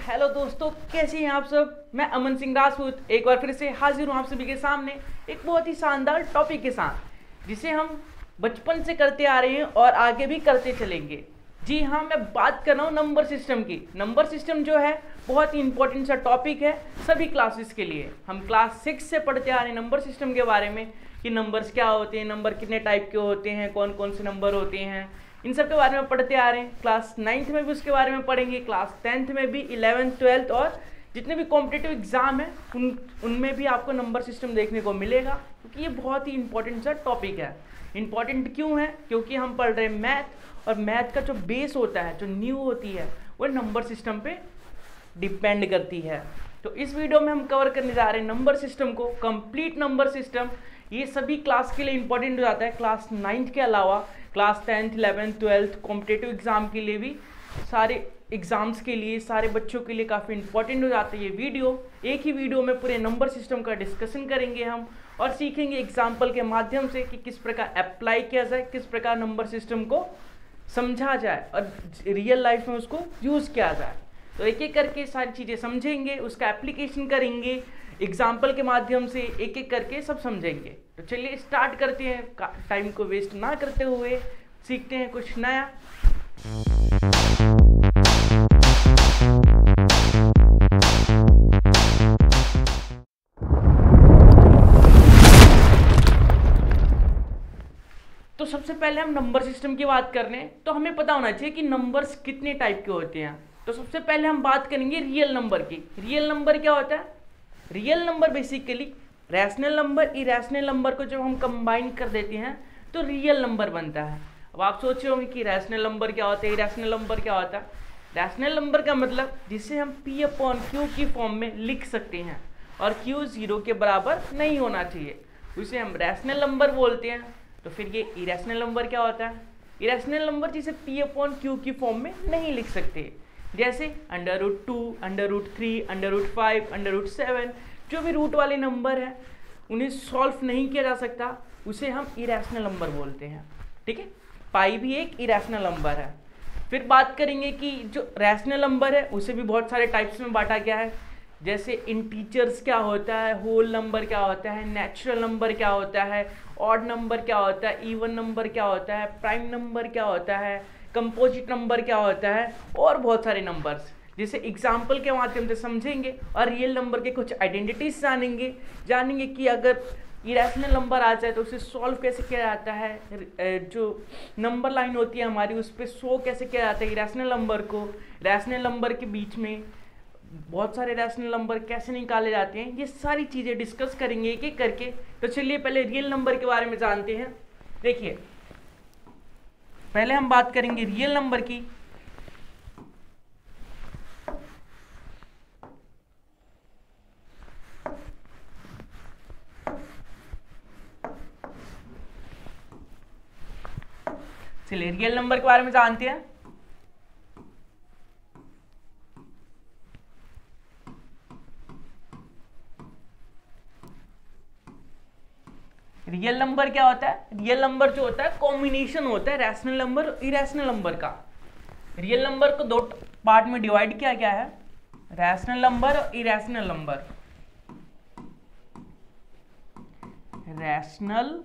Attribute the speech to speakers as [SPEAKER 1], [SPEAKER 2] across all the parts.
[SPEAKER 1] Hello दोस्तों, कैसे हैं आप सब। मैं अमन सिंह राजपूत एक बार फिर से हाजिर हूँ आप सभी के सामने एक बहुत ही शानदार टॉपिक के साथ, जिसे हम बचपन से करते आ रहे हैं और आगे भी करते चलेंगे। जी हाँ, मैं बात कर रहा हूँ नंबर सिस्टम की। नंबर सिस्टम जो है बहुत ही इंपॉर्टेंट सा टॉपिक है सभी क्लासेस के लिए। हम क्लास 6 से पढ़ते आ रहे हैं नंबर सिस्टम के बारे में कि नंबर्स क्या होते हैं, नंबर कितने टाइप के होते हैं, कौन कौन से नंबर होते हैं, इन सब के बारे में पढ़ते आ रहे हैं। क्लास 9th में भी उसके बारे में पढ़ेंगे, क्लास 10th में भी, 11th 12th और जितने भी कॉम्पिटिटिव एग्जाम है उनमें भी आपको नंबर सिस्टम देखने को मिलेगा, क्योंकि ये बहुत ही इंपॉर्टेंट सा टॉपिक है। इंपॉर्टेंट क्यों है? क्योंकि हम पढ़ रहे हैं मैथ, और मैथ का जो बेस होता है, जो नींव होती है, वो नंबर सिस्टम पे डिपेंड करती है। तो इस वीडियो में हम कवर करने जा रहे हैं नंबर सिस्टम को, कंप्लीट नंबर सिस्टम। ये सभी क्लास के लिए इंपॉर्टेंट हो जाता है। क्लास 9th के अलावा class 10th 11th 12th competitive exam के लिए भी, सारे एग्जाम्स के लिए, सारे बच्चों के लिए काफ़ी इंपॉर्टेंट हो जाता है ये वीडियो। एक ही वीडियो में पूरे नंबर सिस्टम का डिस्कशन करेंगे हम और सीखेंगे एग्जाम्पल के माध्यम से कि किस प्रकार अप्लाई किया जाए, किस प्रकार नंबर सिस्टम को समझा जाए और रियल लाइफ में उसको यूज़ किया जाए। तो एक एक करके सारी चीज़ें समझेंगे, उसका एप्लीकेशन करेंगे, एग्जाम्पल के माध्यम से एक एक करके सब समझेंगे। तो चलिए स्टार्ट करते हैं, टाइम को वेस्ट ना करते हुए सीखते हैं कुछ नया। तो सबसे पहले हम नंबर सिस्टम की बात कर रहे हैं, तो हमें पता होना चाहिए कि नंबर्स कितने टाइप के होते हैं। तो सबसे पहले हम बात करेंगे रियल नंबर की। रियल नंबर क्या होता है? Real number basically rational number, irrational number को जब हम कंबाइन कर देते हैं तो रियल नंबर बनता है। अब आप सोच रहे होंगे कि रैशनल नंबर क्या होता है, इरेशनल नंबर क्या होता है। रैशनल नंबर का मतलब जिसे हम P/Q की फॉर्म में लिख सकते हैं और Q 0 के बराबर नहीं होना चाहिए, उसे हम रैशनल नंबर बोलते हैं। तो फिर ये इरेशनल नंबर क्या होता है? इरेशनल नंबर जिसे P/Q की फॉर्म में नहीं लिख सकते, जैसे √2, √3, √5, √7, जो भी रूट वाले नंबर हैं उन्हें सॉल्व नहीं किया जा सकता, उसे हम इरेशनल नंबर बोलते हैं। ठीक है, पाई भी एक इरेशनल नंबर है। फिर बात करेंगे कि जो रैशनल नंबर है उसे भी बहुत सारे टाइप्स में बांटा गया है, जैसे इंटीजर्स क्या होता है, होल नंबर क्या होता है, नेचुरल नंबर क्या होता है, ऑड नंबर क्या होता है, इवन नंबर क्या होता है, प्राइम नंबर क्या होता है, कंपोजिट नंबर क्या होता है, और बहुत सारे नंबर्स जिसे एग्जाम्पल के माध्यम से समझेंगे और रियल नंबर के कुछ आइडेंटिटीज जानेंगे कि अगर इरेशनल नंबर आ जाए तो उसे सॉल्व कैसे किया जाता है, जो नंबर लाइन होती है हमारी उस पर शो कैसे किया जाता है इरेशनल नंबर को, रैशनल नंबर के बीच में बहुत सारे रैशनल नंबर कैसे निकाले जाते हैं, ये सारी चीज़ें डिस्कस करेंगे एक एक करके। तो चलिए पहले रियल नंबर के बारे में जानते हैं। देखिए, पहले हम बात करेंगे रियल नंबर की। चलिए रियल नंबर के बारे में जानते हैं। रियल नंबर क्या होता है? रियल नंबर जो होता है कॉम्बिनेशन होता है रैशनल नंबर और इरेशनल नंबर का। रियल नंबर को दो पार्ट में डिवाइड किया गया है, रैशनल नंबर और इरेशनल नंबर। रैशनल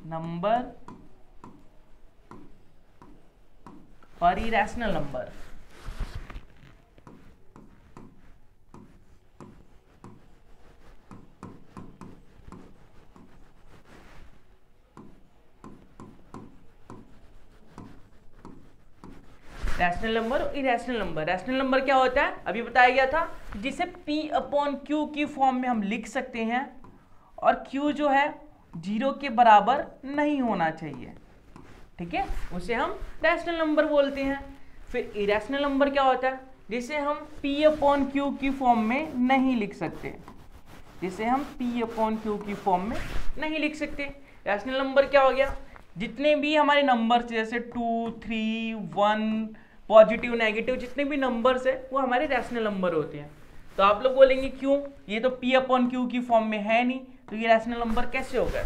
[SPEAKER 1] नंबर और इरेशनल नंबर। रैशनल नंबर और इरेशनल नंबर। रैशनल नंबर क्या होता है? अभी बताया गया था, जिसे P/Q की फॉर्म में हम लिख सकते हैं और Q जो है 0 के बराबर नहीं होना चाहिए। ठीक है, उसे हम रैशनल नंबर बोलते हैं। फिर इरेशनल नंबर क्या होता है? जिसे हम P/Q की फॉर्म में नहीं लिख सकते, जिसे हम P/Q की फॉर्म में नहीं लिख सकते। रैशनल नंबर क्या हो गया? जितने भी हमारे नंबर्स जैसे 2, 3, 1, पॉजिटिव नेगेटिव, जितने भी नंबर्स है वो हमारे रैशनल नंबर होते हैं। तो आप लोग बोलेंगे क्यों, ये तो P/Q की फॉर्म में है नहीं, तो ये रैशनल नंबर कैसे होगा?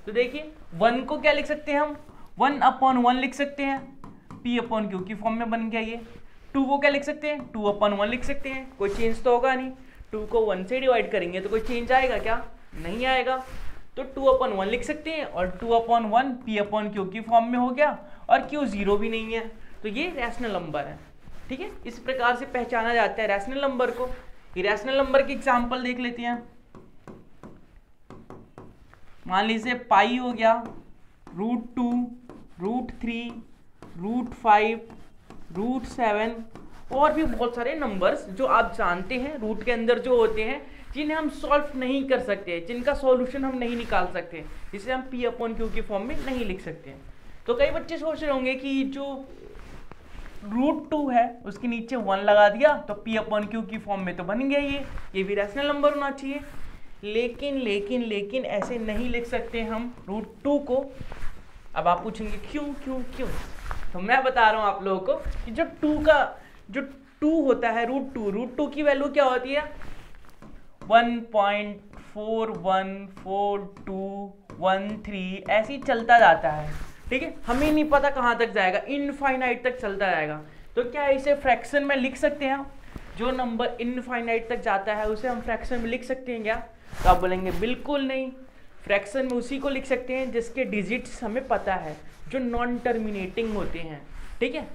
[SPEAKER 1] तो देखिए 1 को क्या लिख सकते हैं हम, 1/1 लिख सकते हैं, P/Q की फॉर्म में बन गया ये। 2 को क्या लिख सकते हैं, 2/1 लिख सकते हैं, कोई चेंज तो होगा नहीं। 2 को 1 से डिवाइड करेंगे तो कोई चेंज आएगा क्या, नहीं आएगा। तो 2/1 लिख सकते हैं और 2/1 P/Q की फॉर्म में हो गया, और Q 0 भी नहीं है, तो ये रैशनल नंबर है। ठीक है, इस प्रकार से पहचाना जाता है रैशनल नंबर को। इरैशनल नंबर की एग्जांपल देख लेते हैं। मान लीजिए पाई हो गया, √2, √3, √5, √7 और भी बहुत सारे नंबर्स जो आप जानते हैं रूट के अंदर जो होते हैं, जिन्हें हम सॉल्व नहीं कर सकते, जिनका सॉल्यूशन हम नहीं निकाल सकते, जिसे हम P/Q की फॉर्म में नहीं लिख सकते। तो कई बच्चे सोच रहे होंगे कि जो √2 है उसके नीचे 1 लगा दिया तो P/Q की फॉर्म में तो बन गया, ये भी रैशनल नंबर होना चाहिए। लेकिन ऐसे नहीं लिख सकते हम √2 को। अब आप पूछेंगे क्यों? तो मैं बता रहा हूँ आप लोगों को कि जो 2 होता है √2 की वैल्यू क्या होती है, 1.414213 ऐसे ही चलता जाता है। ठीक है, हमें नहीं पता कहाँ तक जाएगा, इनफाइनाइट तक चलता जाएगा। तो क्या इसे फ्रैक्शन में लिख सकते हैं? जो नंबर इनफाइनाइट तक जाता है उसे हम फ्रैक्शन में लिख सकते हैं क्या? तो आप बोलेंगे बिल्कुल नहीं। फ्रैक्शन में उसी को लिख सकते हैं जिसके डिजिट्स हमें पता है, जो नॉन टर्मिनेटिंग होते हैं। ठीक है,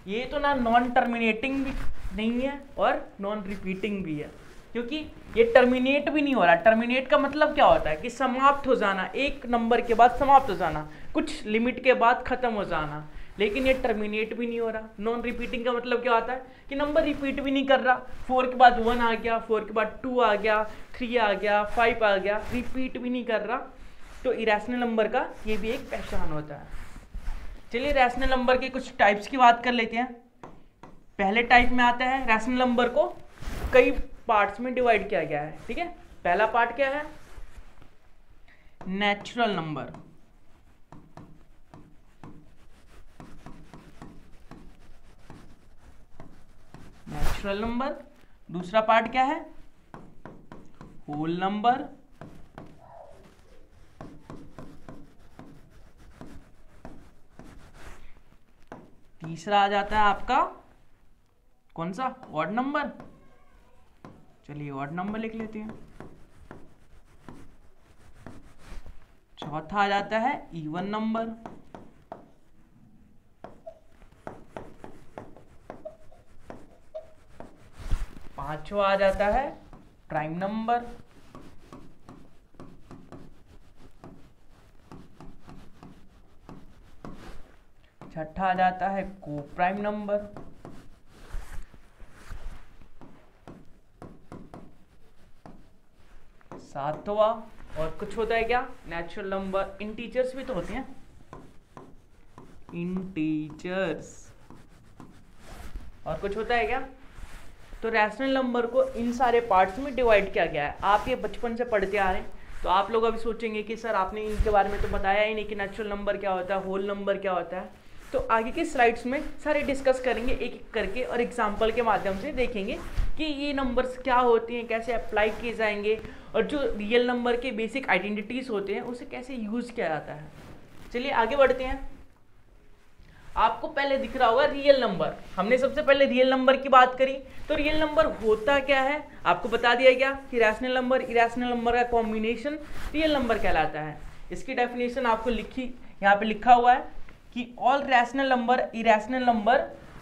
[SPEAKER 1] ये तो ना नॉन टर्मिनेटिंग भी नहीं है और नॉन रिपीटिंग भी है, क्योंकि ये टर्मिनेट भी नहीं हो रहा। टर्मिनेट का मतलब क्या होता है कि समाप्त हो जाना, एक नंबर के बाद समाप्त हो जाना, कुछ लिमिट के बाद खत्म हो जाना। लेकिन ये टर्मिनेट भी नहीं हो रहा। नॉन रिपीटिंग का मतलब क्या होता है कि नंबर रिपीट भी नहीं कर रहा। 4 के बाद 1 आ गया, 4 के बाद 2 आ गया, 3 आ गया, 5 आ गया, रिपीट भी नहीं कर रहा। तो इरैशनल नंबर का ये भी एक पहचान होता है। चलिए रैशनल नंबर के कुछ टाइप्स की बात कर लेते हैं। पहले टाइप में आता है, रैशनल नंबर को कई पार्ट्स में डिवाइड किया गया है। ठीक है, पहला पार्ट क्या है, नेचुरल नंबर। Natural number. दूसरा पार्ट क्या है, होल नंबर। तीसरा आ जाता है आपका कौन सा, ऑड नंबर। चलिए ऑड नंबर लिख लेते हैं। चौथा आ जाता है इवन नंबर। पांचवा आ जाता है प्राइम नंबर। छठा आ जाता है को प्राइम नंबर। सातवां और कुछ होता है क्या, नेचुरल नंबर। इंटीजर्स भी तो होते हैं, इंटीजर्स। और कुछ होता है क्या? तो रैशनल नंबर को इन सारे पार्ट्स में डिवाइड किया गया है। आप ये बचपन से पढ़ते आ रहे हैं, तो आप लोग अभी सोचेंगे कि सर आपने इनके बारे में तो बताया ही नहीं कि नेचुरल नंबर क्या होता है, होल नंबर क्या होता है। तो आगे की स्लाइड्स में सारे डिस्कस करेंगे एक एक करके, और एग्जाम्पल के माध्यम से देखेंगे कि ये नंबर्स क्या होते हैं, कैसे अप्लाई किए जाएंगे, और जो रियल नंबर के बेसिक आइडेंटिटीज होते हैं उसे कैसे यूज़ किया जाता है। चलिए आगे बढ़ते हैं। आपको पहले दिख रहा होगा रियल नंबर। हमने सबसे पहले रियल नंबर की बात करी, तो रियल नंबर होता क्या है आपको बता दिया गया कि रैशनल नंबर इरैशनल नंबर का कॉम्बिनेशन रियल नंबर कहलाता है। इसकी डेफिनेशन आपको यहाँ पे लिखा हुआ है कि all rational number irrational number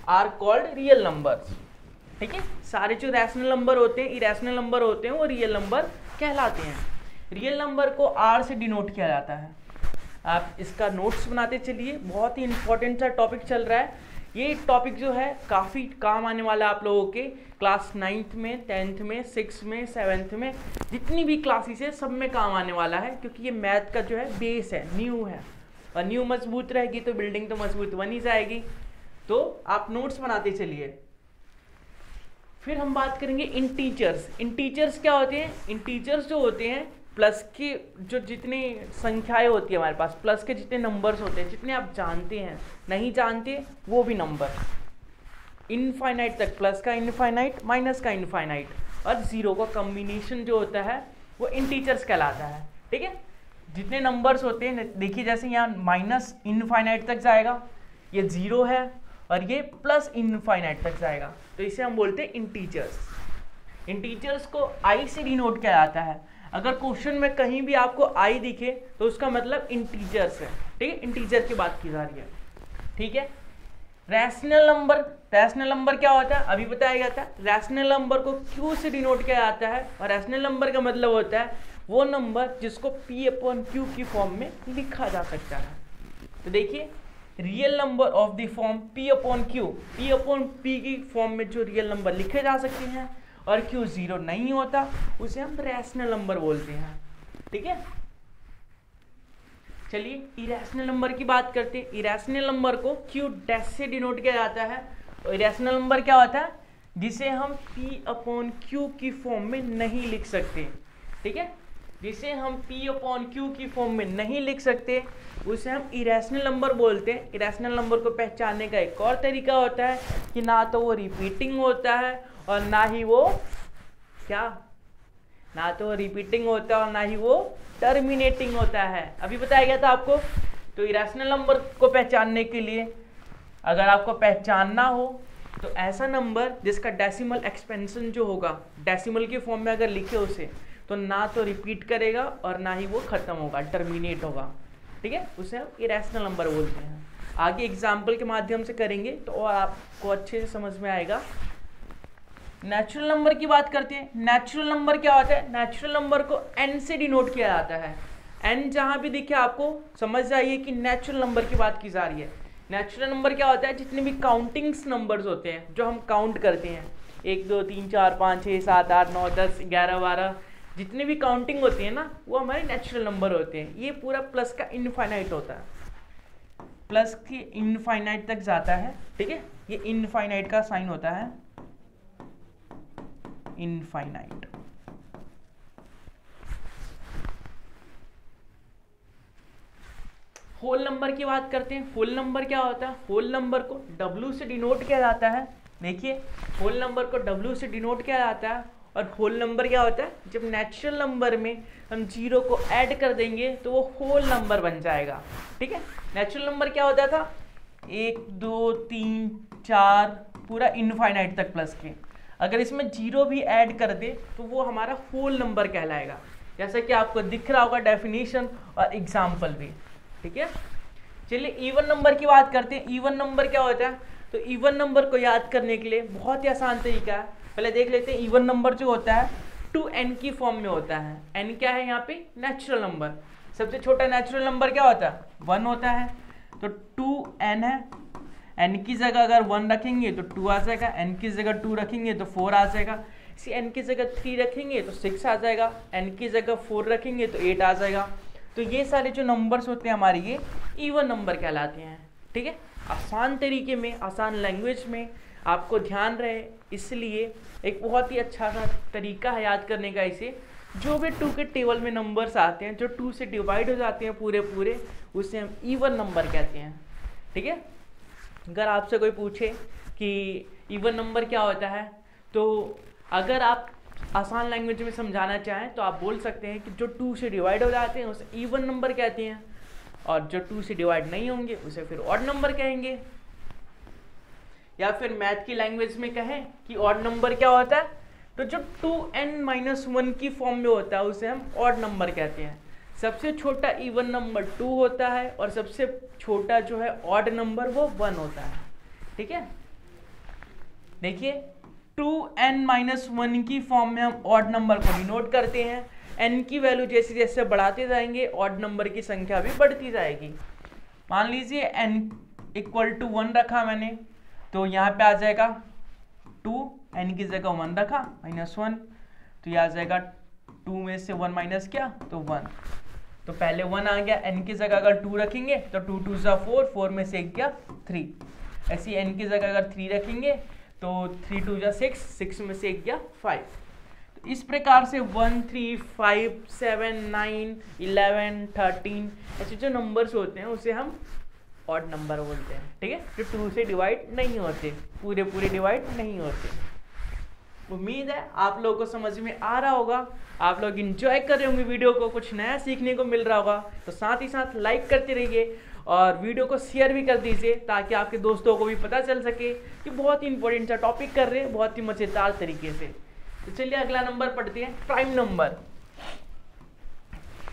[SPEAKER 1] are called real numbers. ठीक है, सारे जो रैशनल नंबर होते हैं, इरैशनल नंबर होते हैं, वो रियल नंबर कहलाते हैं। रियल नंबर को आर से डिनोट किया जाता है। आप इसका नोट्स बनाते चलिए, बहुत ही इंपॉर्टेंट सा टॉपिक चल रहा है। ये टॉपिक जो है काफ़ी काम आने वाला है आप लोगों के क्लास 9th में, 10th में, 6th में, 7th में, जितनी भी क्लासेस है सब में काम आने वाला है, क्योंकि ये मैथ का जो है बेस है, न्यू है, और न्यू मजबूत रहेगी तो बिल्डिंग तो मजबूत बन ही जाएगी। तो आप नोट्स बनाते चलिए। फिर हम बात करेंगे इंटीजर्स। इंटीजर्स क्या होते हैं? इंटीजर्स जो होते हैं प्लस के जो जितनी संख्याएं होती है हमारे पास, प्लस के जितने नंबर्स होते हैं, जितने आप जानते हैं, नहीं जानते वो भी नंबर, इनफाइनाइट तक, प्लस का इनफाइनाइट, माइनस का इनफाइनाइट और जीरो का कॉम्बिनेशन जो होता है वो इंटीजर्स कहलाता है। ठीक है, जितने नंबर्स होते हैं, देखिए जैसे यहाँ माइनस इनफाइनाइट तक जाएगा, ये जीरो है, और ये प्लस इनफाइनाइट तक जाएगा, तो इसे हम बोलते हैं इंटीजर्स। इंटीजर्स को आई से डिनोट किया जाता है। अगर क्वेश्चन में कहीं भी आपको आई दिखे तो उसका मतलब इंटीजर्स है, ठीक है, इंटीजर की बात की जा रही है, ठीक है। रैशनल नंबर क्या होता है, अभी बताया गया था। रैशनल नंबर को क्यू से डिनोट किया जाता है, और रैशनल नंबर का मतलब होता है वो नंबर जिसको पी अपॉन क्यू की फॉर्म में लिखा जा सकता है। तो देखिए, real number of the form P upon Q, P upon P की फॉर्म में जो रियल नंबर लिखे जा सकते हैं और क्यू जीरो नहीं होता, उसे हम रैशनल नंबर बोलते हैं, ठीक है। चलिए इरेशनल नंबर की बात करते हैं। इरेशनल नंबर को क्यू डैश से डिनोट किया जाता है। और इरेशनल नंबर क्या होता है, जिसे हम पी अपॉन क्यू की फॉर्म में नहीं लिख सकते, ठीक है, जिसे हम पी अपॉन क्यू की फॉर्म में नहीं लिख सकते उसे हम इरेशनल नंबर बोलते हैं। इरेशनल नंबर को पहचानने का एक और तरीका होता है कि ना तो वो रिपीटिंग होता है और ना ही वो क्या, ना तो रिपीटिंग होता है और ना ही वो टर्मिनेटिंग होता है। अभी बताया गया था आपको। तो इरेशनल नंबर को पहचानने के लिए अगर आपको पहचानना हो तो ऐसा नंबर जिसका डेसिमल एक्सपेंशन जो होगा, डेसिमल की फॉर्म में अगर लिखे उसे, तो ना तो रिपीट करेगा और ना ही वो खत्म होगा, टर्मिनेट होगा, ठीक है, उसे हम इरेशनल नंबर बोलते हैं। आगे एग्जाम्पल के माध्यम से करेंगे तो और आपको अच्छे से समझ में आएगा। नेचुरल नंबर की बात करते हैं। नेचुरल नंबर क्या होता है, नेचुरल नंबर को n से डिनोट किया जाता है। n जहां भी दिखे आपको समझ जाइए कि नेचुरल नंबर की बात की जा रही है। नेचुरल नंबर क्या होता है, जितने भी काउंटिंग्स नंबर्स होते हैं जो हम काउंट करते हैं, 1 2 3 4 5 6 7 8 9 10 11 12, जितने भी काउंटिंग होती है ना वो हमारे नेचुरल नंबर होते हैं। ये पूरा प्लस का इनफाइनाइट होता है, प्लस की इनफाइनाइट तक जाता है, ठीक है, ये इनफाइनाइट का साइन होता है, इनफाइनाइट। होल नंबर की बात करते हैं। होल नंबर क्या होता है, होल नंबर को W से डिनोट किया जाता है। देखिए, होल नंबर को W से डिनोट किया जाता है। और होल नंबर क्या होता है, जब नेचुरल नंबर में हम जीरो को ऐड कर देंगे तो वो होल नंबर बन जाएगा, ठीक है। नेचुरल नंबर क्या होता था, 1 2 3 4 पूरा इनफाइनाइट तक प्लस के, अगर इसमें जीरो भी ऐड कर दे तो वो हमारा होल नंबर कहलाएगा, जैसा कि आपको दिख रहा होगा डेफिनेशन और एग्जाम्पल भी, ठीक है। चलिए इवन नंबर की बात करते हैं। इवन नंबर क्या होता है, तो इवन नंबर को याद करने के लिए बहुत ही आसान तरीका है। पहले देख लेते हैं। इवन नंबर जो होता है 2n की फॉर्म में होता है। n क्या है यहाँ पे, नेचुरल नंबर। सबसे छोटा नेचुरल नंबर क्या होता है, 1 होता है, तो 2n है। n की जगह अगर 1 रखेंगे तो 2 आ जाएगा, n की जगह 2 रखेंगे तो 4 आ जाएगा, इसी n की जगह 3 रखेंगे तो 6 आ जाएगा, n की जगह 4 रखेंगे तो 8 आ जाएगा। तो ये सारे जो नंबर्स होते हैं हमारे, ये इवन नंबर कहलाते हैं, ठीक है। आसान तरीके में, आसान लैंग्वेज में आपको ध्यान रहे, इसलिए एक बहुत ही अच्छा सा तरीका है याद करने का इसे। जो भी 2 के टेबल में नंबर्स आते हैं जो 2 से डिवाइड हो जाते हैं पूरे पूरे, उसे हम इवन नंबर कहते हैं, ठीक है। अगर आपसे कोई पूछे कि इवन नंबर क्या होता है, तो अगर आप आसान लैंग्वेज में समझाना चाहें तो आप बोल सकते हैं कि जो 2 से डिवाइड हो जाते हैं उसे इवन नंबर कहते हैं, और जो 2 से डिवाइड नहीं होंगे उसे फिर ऑड नंबर कहेंगे। या फिर मैथ की लैंग्वेज में कहें कि ऑड नंबर क्या होता है, तो जो 2n-1 की फॉर्म में होता है उसे हम ऑड नंबर कहते हैं। सबसे छोटा इवन नंबर 2 होता है और सबसे छोटा जो है ऑड नंबर वो 1 होता है, ठीक है। देखिए 2n-1 की फॉर्म में हम ऑड नंबर को डिनोट करते हैं। n की वैल्यू जैसे जैसे बढ़ाते जाएंगे ऑड नंबर की संख्या भी बढ़ती जाएगी। मान लीजिए n = 1 रखा मैंने, तो यहाँ पे आ जाएगा 2, n की जगह 1 रखा -1, तो ये आ जाएगा 2 में से 1 माइनस किया तो 1, तो पहले 1 आ गया। n की जगह अगर 2 रखेंगे तो 2 2 = 4, 4 में से 1 गया 3। ऐसी n की जगह अगर 3 रखेंगे तो 3 2 = 6, 6 में से 1 गया 5। तो इस प्रकार से 1 3 5 7 9 11 13 ऐसे जो नंबर्स होते हैं उसे हम ऑड नंबर बोलते हैं, ठीक है, जो 2 से डिवाइड नहीं होते, पूरे पूरे डिवाइड नहीं होते। उम्मीद है आप लोगों को समझ में आ रहा होगा, आप लोग एंजॉय कर रहे होंगे वीडियो को, कुछ नया सीखने को मिल रहा होगा। तो साथ ही साथ लाइक करते रहिए और वीडियो को शेयर भी कर दीजिए ताकि आपके दोस्तों को भी पता चल सके कि बहुत ही इंपॉर्टेंट सा टॉपिक कर रहे हैं बहुत ही मज़ेदार तरीके से। तो चलिए अगला नंबर पढ़ते हैं, प्राइम नंबर।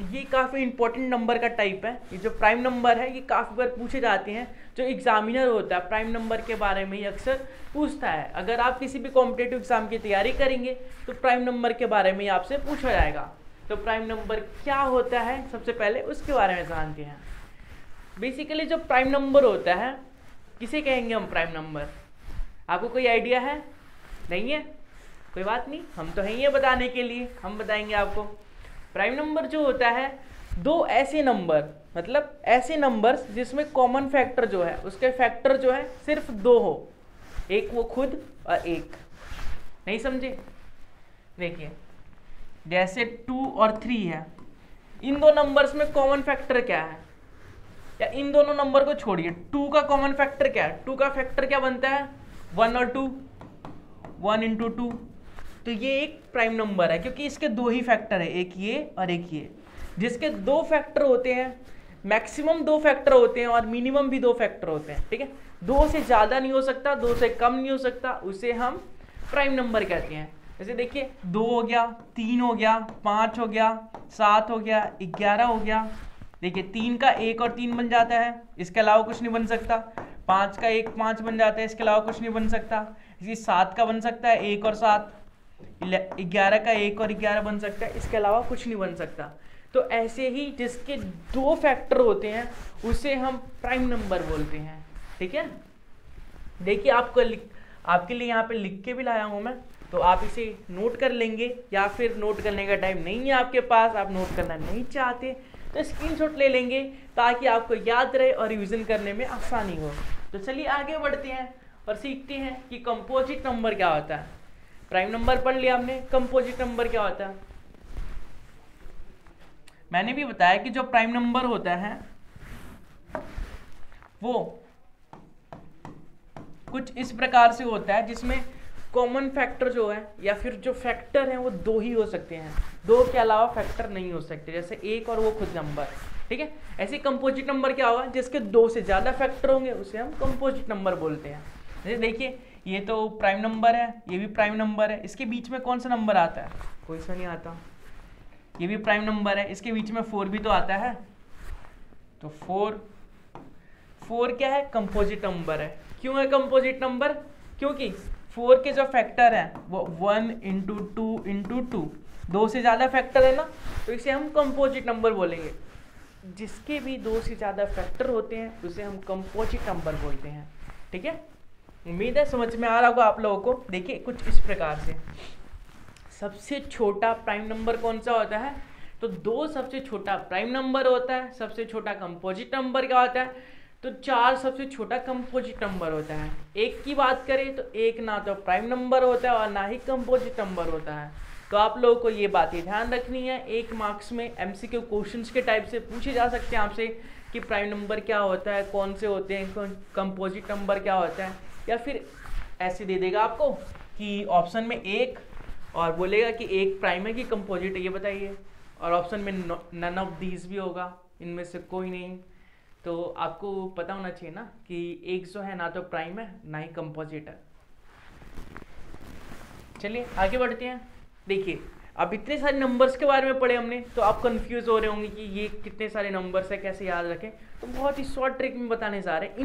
[SPEAKER 1] ये काफ़ी इंपॉर्टेंट नंबर का टाइप है। ये जो प्राइम नंबर है ये काफ़ी बार पूछे जाते हैं। जो एग्जामिनर होता है प्राइम नंबर के बारे में ही अक्सर पूछता है। अगर आप किसी भी कॉम्पिटिटिव एग्जाम की तैयारी करेंगे तो प्राइम नंबर के बारे में ही आपसे पूछा जाएगा। तो प्राइम नंबर क्या होता है सबसे पहले उसके बारे में जानते हैं। बेसिकली जो प्राइम नंबर होता है किसे कहेंगे हम प्राइम नंबर? आपको कोई आइडिया है? नहीं है? कोई बात नहीं, हम तो हैं ये बताने के लिए, हम बताएंगे आपको। प्राइम नंबर जो होता है दो ऐसे नंबर, मतलब ऐसे नंबर्स जिसमें कॉमन फैक्टर जो है उसके फैक्टर जो है सिर्फ दो हो, एक वो खुद और एक। नहीं समझे? देखिए जैसे 2 और 3 है, इन दो नंबर्स में कॉमन फैक्टर क्या है? या इन दोनों नंबर को छोड़िए, 2 का कॉमन फैक्टर क्या है? 2 का फैक्टर क्या बनता है? 1 और 2, 1 इंटू 2। तो ये एक प्राइम नंबर है क्योंकि इसके दो ही फैक्टर है, एक ये और एक ये। जिसके दो फैक्टर होते हैं, मैक्सिमम दो फैक्टर होते हैं और मिनिमम भी दो फैक्टर होते हैं, ठीक है। 2 से ज़्यादा नहीं हो सकता, 2 से कम नहीं हो सकता, उसे हम प्राइम नंबर कहते हैं। जैसे देखिए 2 हो गया, 3 हो गया, 5 हो गया, 7 हो गया, 11 हो गया। देखिए 3 का 1 और 3 बन जाता है, इसके अलावा कुछ नहीं बन सकता। 5 का 1 5 बन जाता है, इसके अलावा कुछ नहीं बन सकता। इसी 7 का बन सकता है 1 और 7, 11 का 1 और 11 बन सकता है, इसके अलावा कुछ नहीं बन सकता। तो ऐसे ही जिसके दो फैक्टर होते हैं उसे हम प्राइम नंबर बोलते हैं, ठीक है। देखिए आपके लिए यहाँ पे लिख के भी लाया हूँ मैं, तो आप इसे नोट कर लेंगे, या फिर नोट करने का टाइम नहीं है आपके पास, आप नोट करना नहीं चाहते तो स्क्रीनशॉट ले लेंगे ताकि आपको याद रहे और रिवीजन करने में आसानी हो। तो चलिए आगे बढ़ते हैं और सीखते हैं कि कंपोजिट नंबर क्या होता है। प्राइम नंबर पढ़ लिया हमने, कंपोजिट नंबर क्या होता है। मैंने भी बताया कि जो प्राइम नंबर होता है वो कुछ इस प्रकार से होता है जिसमें कॉमन फैक्टर जो है या फिर जो फैक्टर हैं वो दो ही हो सकते हैं, दो के अलावा फैक्टर नहीं हो सकते, जैसे एक और वो खुद नंबर, ठीक है। ऐसे कंपोजिट नंबर क्या होगा? जिसके दो से ज़्यादा फैक्टर होंगे उसे हम कंपोजिट नंबर बोलते हैं। जैसे देखिए ये तो प्राइम नंबर है, ये भी प्राइम नंबर है, इसके बीच में कौन सा नंबर आता है? कोई सा नहीं आता। ये भी प्राइम नंबर है, इसके बीच में 4 भी तो आता है। तो 4 क्या है? कंपोजिट नंबर है। क्यों है कंपोजिट नंबर? क्योंकि 4 के जो फैक्टर हैं वो 1 इंटू 2 इंटू 2, 2 से ज़्यादा फैक्टर है ना, तो इसे हम कंपोजिट नंबर बोलेंगे। जिसके भी 2 से ज़्यादा फैक्टर होते हैं उसे हम कंपोजिट नंबर बोलते हैं, ठीक है। उम्मीद है समझ में आ रहा होगा आप लोगों को। देखिए कुछ इस प्रकार से, सबसे छोटा प्राइम नंबर कौन सा होता है? तो 2 सबसे छोटा प्राइम नंबर होता है। सबसे छोटा कंपोजिट नंबर क्या होता है? तो 4 सबसे छोटा कंपोजिट नंबर होता है। एक की बात करें तो एक ना तो प्राइम नंबर होता है और ना ही कंपोजिट नंबर होता है। तो आप लोगों को ये बातें ध्यान रखनी है। 1 मार्क्स में एमसीक्यू क्वेश्चंस के टाइप से पूछे जा सकते हैं आपसे कि प्राइम नंबर क्या होता है, कौन से होते हैं, कंपोजिट नंबर क्या होता है, या फिर ऐसे दे देगा आपको कि ऑप्शन में 1 और बोलेगा कि एक प्राइम है कि कंपोजिट है, ये बताइए। और ऑप्शन में नन ऑफ दीज भी होगा, इनमें से कोई नहीं। तो आपको पता होना चाहिए ना कि एक जो है ना तो प्राइम है ना ही कंपोजिट है। चलिए आगे बढ़ते हैं। देखिए अब इतने सारे नंबर्स के बारे में पढ़े हमने, तो आप कंफ्यूज हो रहे होंगे कि ये कितने सारे नंबर्स है, कैसे याद रखें। तो बहुत ही शॉर्ट ट्रिक में बताने जा रहे हैं।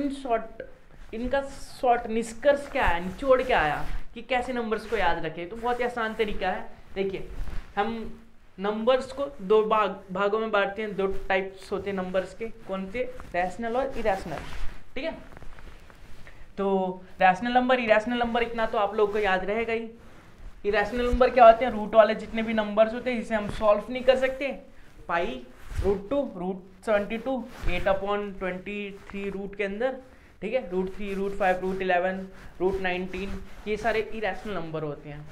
[SPEAKER 1] इनका शॉर्ट निष्कर्ष क्या है, निचोड़ क्या आया कि कैसे नंबर्स को याद रखें। तो बहुत ही आसान तरीका है। देखिए हम नंबर्स को 2 भागों में बांटते हैं। 2 टाइप्स होते हैं नंबर्स के, कौन से? रैशनल और इरेशनल, ठीक है। तो रैशनल नंबर, इरेशनल नंबर इतना तो आप लोगों को याद रहेगा ही। इरेशनल नंबर क्या होते हैं? रूट वाले जितने भी नंबर्स होते हैं जिसे हम सॉल्व नहीं कर सकते। पाई, √2, √72, 8/23 रूट के अंदर, ठीक है। √3, √5, √11, √19, ये सारे इरेशनल नंबर होते हैं।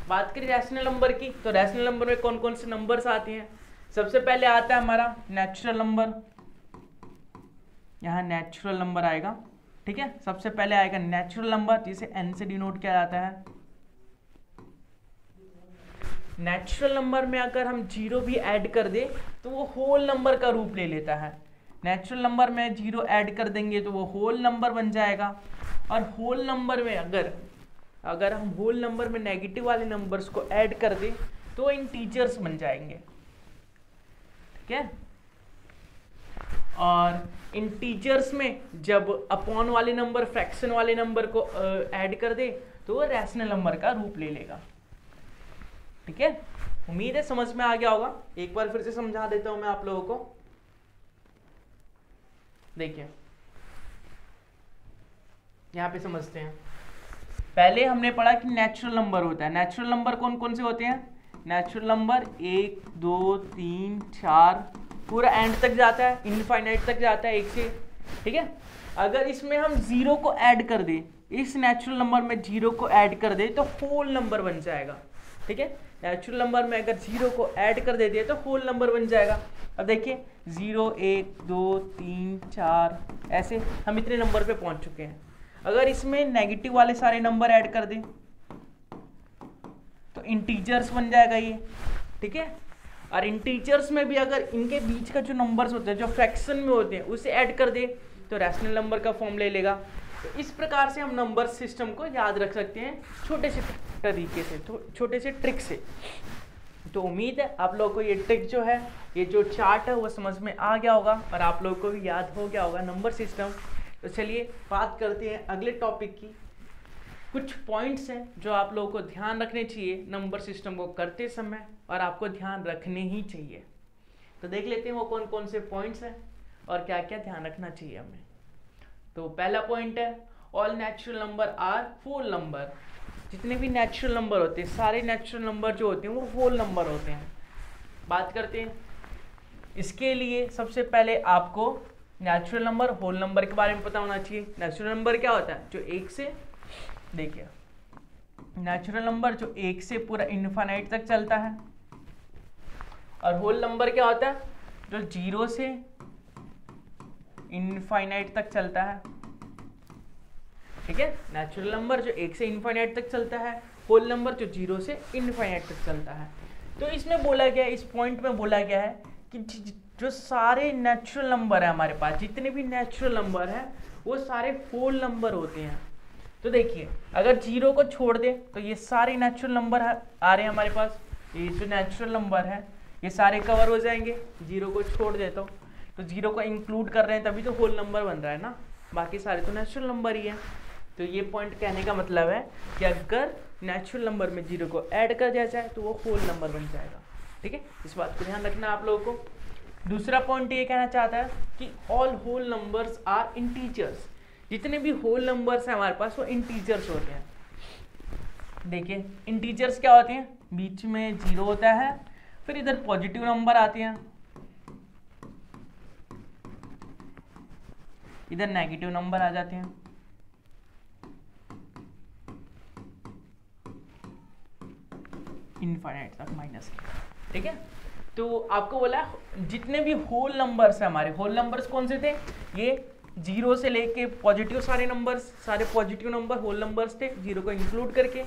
[SPEAKER 1] बात करें रैशनल नंबर की, तो रैशनल नंबर में कौन कौन से नंबर्स आते हैं? सबसे पहले आता है हमारा नेचुरल नंबर। यहाँ नेचुरल नंबर आएगा, ठीक है। सबसे पहले आएगा नेचुरल नंबर, जिसे n से डिनोट किया जाता है। नेचुरल नंबर में अगर हम 0 भी ऐड कर दे तो वो होल नंबर का रूप ले लेता है। नेचुरल नंबर में 0 ऐड कर देंगे तो वो होल नंबर बन जाएगा। और होल नंबर में अगर हम होल नंबर में नेगेटिव वाले नंबर्स को ऐड कर दें तो इंटीजर्स बन जाएंगे, ठीक है। और इंटीजर्स में जब अपॉन वाले नंबर फ्रैक्शन वाले नंबर को ऐड कर दे तो वो रैशनल नंबर का रूप ले लेगा, ठीक है। उम्मीद है समझ में आ गया होगा। एक बार फिर से समझा देता हूं मैं आप लोगों को। देखिए यहां पे समझते हैं। पहले हमने पढ़ा कि नेचुरल नंबर होता है। नेचुरल नंबर कौन कौन से होते हैं? नेचुरल नंबर 1 2 3 4 पूरा एंड तक जाता है, इनफाइनाइट तक जाता है 1 से, ठीक है। अगर इसमें हम 0 को ऐड कर दें, इस नेचुरल नंबर में 0 को ऐड कर दे तो होल नंबर बन जाएगा, ठीक है। नेचुरल नंबर में अगर 0 को ऐड कर देते तो होल नंबर बन जाएगा। अब देखिए 0 1 2 3 4 ऐसे हम इतने नंबर पे पहुंच चुके हैं। अगर इसमें नेगेटिव वाले सारे नंबर ऐड कर दें तो इंटीजर्स बन जाएगा ये, ठीक है। और इंटीजर्स में भी अगर इनके बीच का जो नंबर्स होते हैं जो फ्रैक्शन में होते हैं उसे ऐड कर दे तो रैशनल नंबर का फॉर्म ले लेगा। तो इस प्रकार से हम नंबर सिस्टम को याद रख सकते हैं छोटे से तरीके से, छोटे से ट्रिक से। तो उम्मीद है आप लोगों को ये ट्रिक जो है, ये जो चार्ट है वो समझ में आ गया होगा और आप लोगों को भी याद हो गया होगा नंबर सिस्टम। तो चलिए बात करते हैं अगले टॉपिक की। कुछ पॉइंट्स हैं जो आप लोगों को ध्यान रखने चाहिए नंबर सिस्टम को करते समय और आपको ध्यान रखने ही चाहिए। तो देख लेते हैं वो कौन कौन से पॉइंट्स हैं और क्या क्या ध्यान रखना चाहिए हमें। तो पहला पॉइंट है all natural number are whole number. जितने भी नेचुरल नंबर होते हैं, सारे नेचुरल नंबर जो होते हैं वो होल नंबर होते हैं। बात करते हैं इसके लिए सबसे पहले आपको नेचुरल नंबर होल नंबर के बारे में पता होना चाहिए। नेचुरल नंबर क्या होता है? जो 1 से, देखिए नेचुरल नंबर जो 1 से पूरा इनफाइनाइट तक चलता है। और होल नंबर क्या होता है? जो 0 से इनफाइनाइट तक चलता है, ठीक है। नेचुरल नंबर जो 1 से इनफाइनाइट तक चलता है, होल नंबर जो 0 से इनफाइनाइट तक चलता है। तो इसमें बोला गया, इस पॉइंट में बोला गया है कि जो सारे नेचुरल नंबर है हमारे पास, जितने भी नेचुरल नंबर है वो सारे होल नंबर होते हैं। तो देखिए अगर 0 को छोड़ दे तो ये सारे नेचुरल नंबर आ रहे हैं हमारे पास। ये जो नेचुरल नंबर है ये सारे कवर हो जाएंगे। 0 को छोड़ दे तो 0 को इंक्लूड कर रहे हैं तभी तो होल नंबर बन रहा है ना, बाकी सारे तो नेचुरल नंबर ही है। तो ये पॉइंट कहने का मतलब है कि अगर नेचुरल नंबर में 0 को ऐड कर दिया जाए तो वो होल नंबर बन जाएगा, ठीक है। इस बात को ध्यान रखना आप लोगों को। दूसरा पॉइंट ये कहना चाहता है कि all whole numbers are integers. जितने भी होल नंबर्स हैं हमारे पास वो इंटीजर्स होते हैं। देखिए इंटीजर्स क्या होते हैं? बीच में 0 होता है, फिर इधर पॉजिटिव नंबर आते हैं, इधर नेगेटिव नंबर आ जाते हैं। इनफाइनाइट तक माइनस के, ठीक है। तो आपको बोला जितने भी होल नंबर्स हैं हमारे, होल नंबर्स कौन से थे? ये 0 से लेके पॉजिटिव सारे नंबर्स, सारे पॉजिटिव नंबर होल नंबर्स थे 0 को इंक्लूड करके।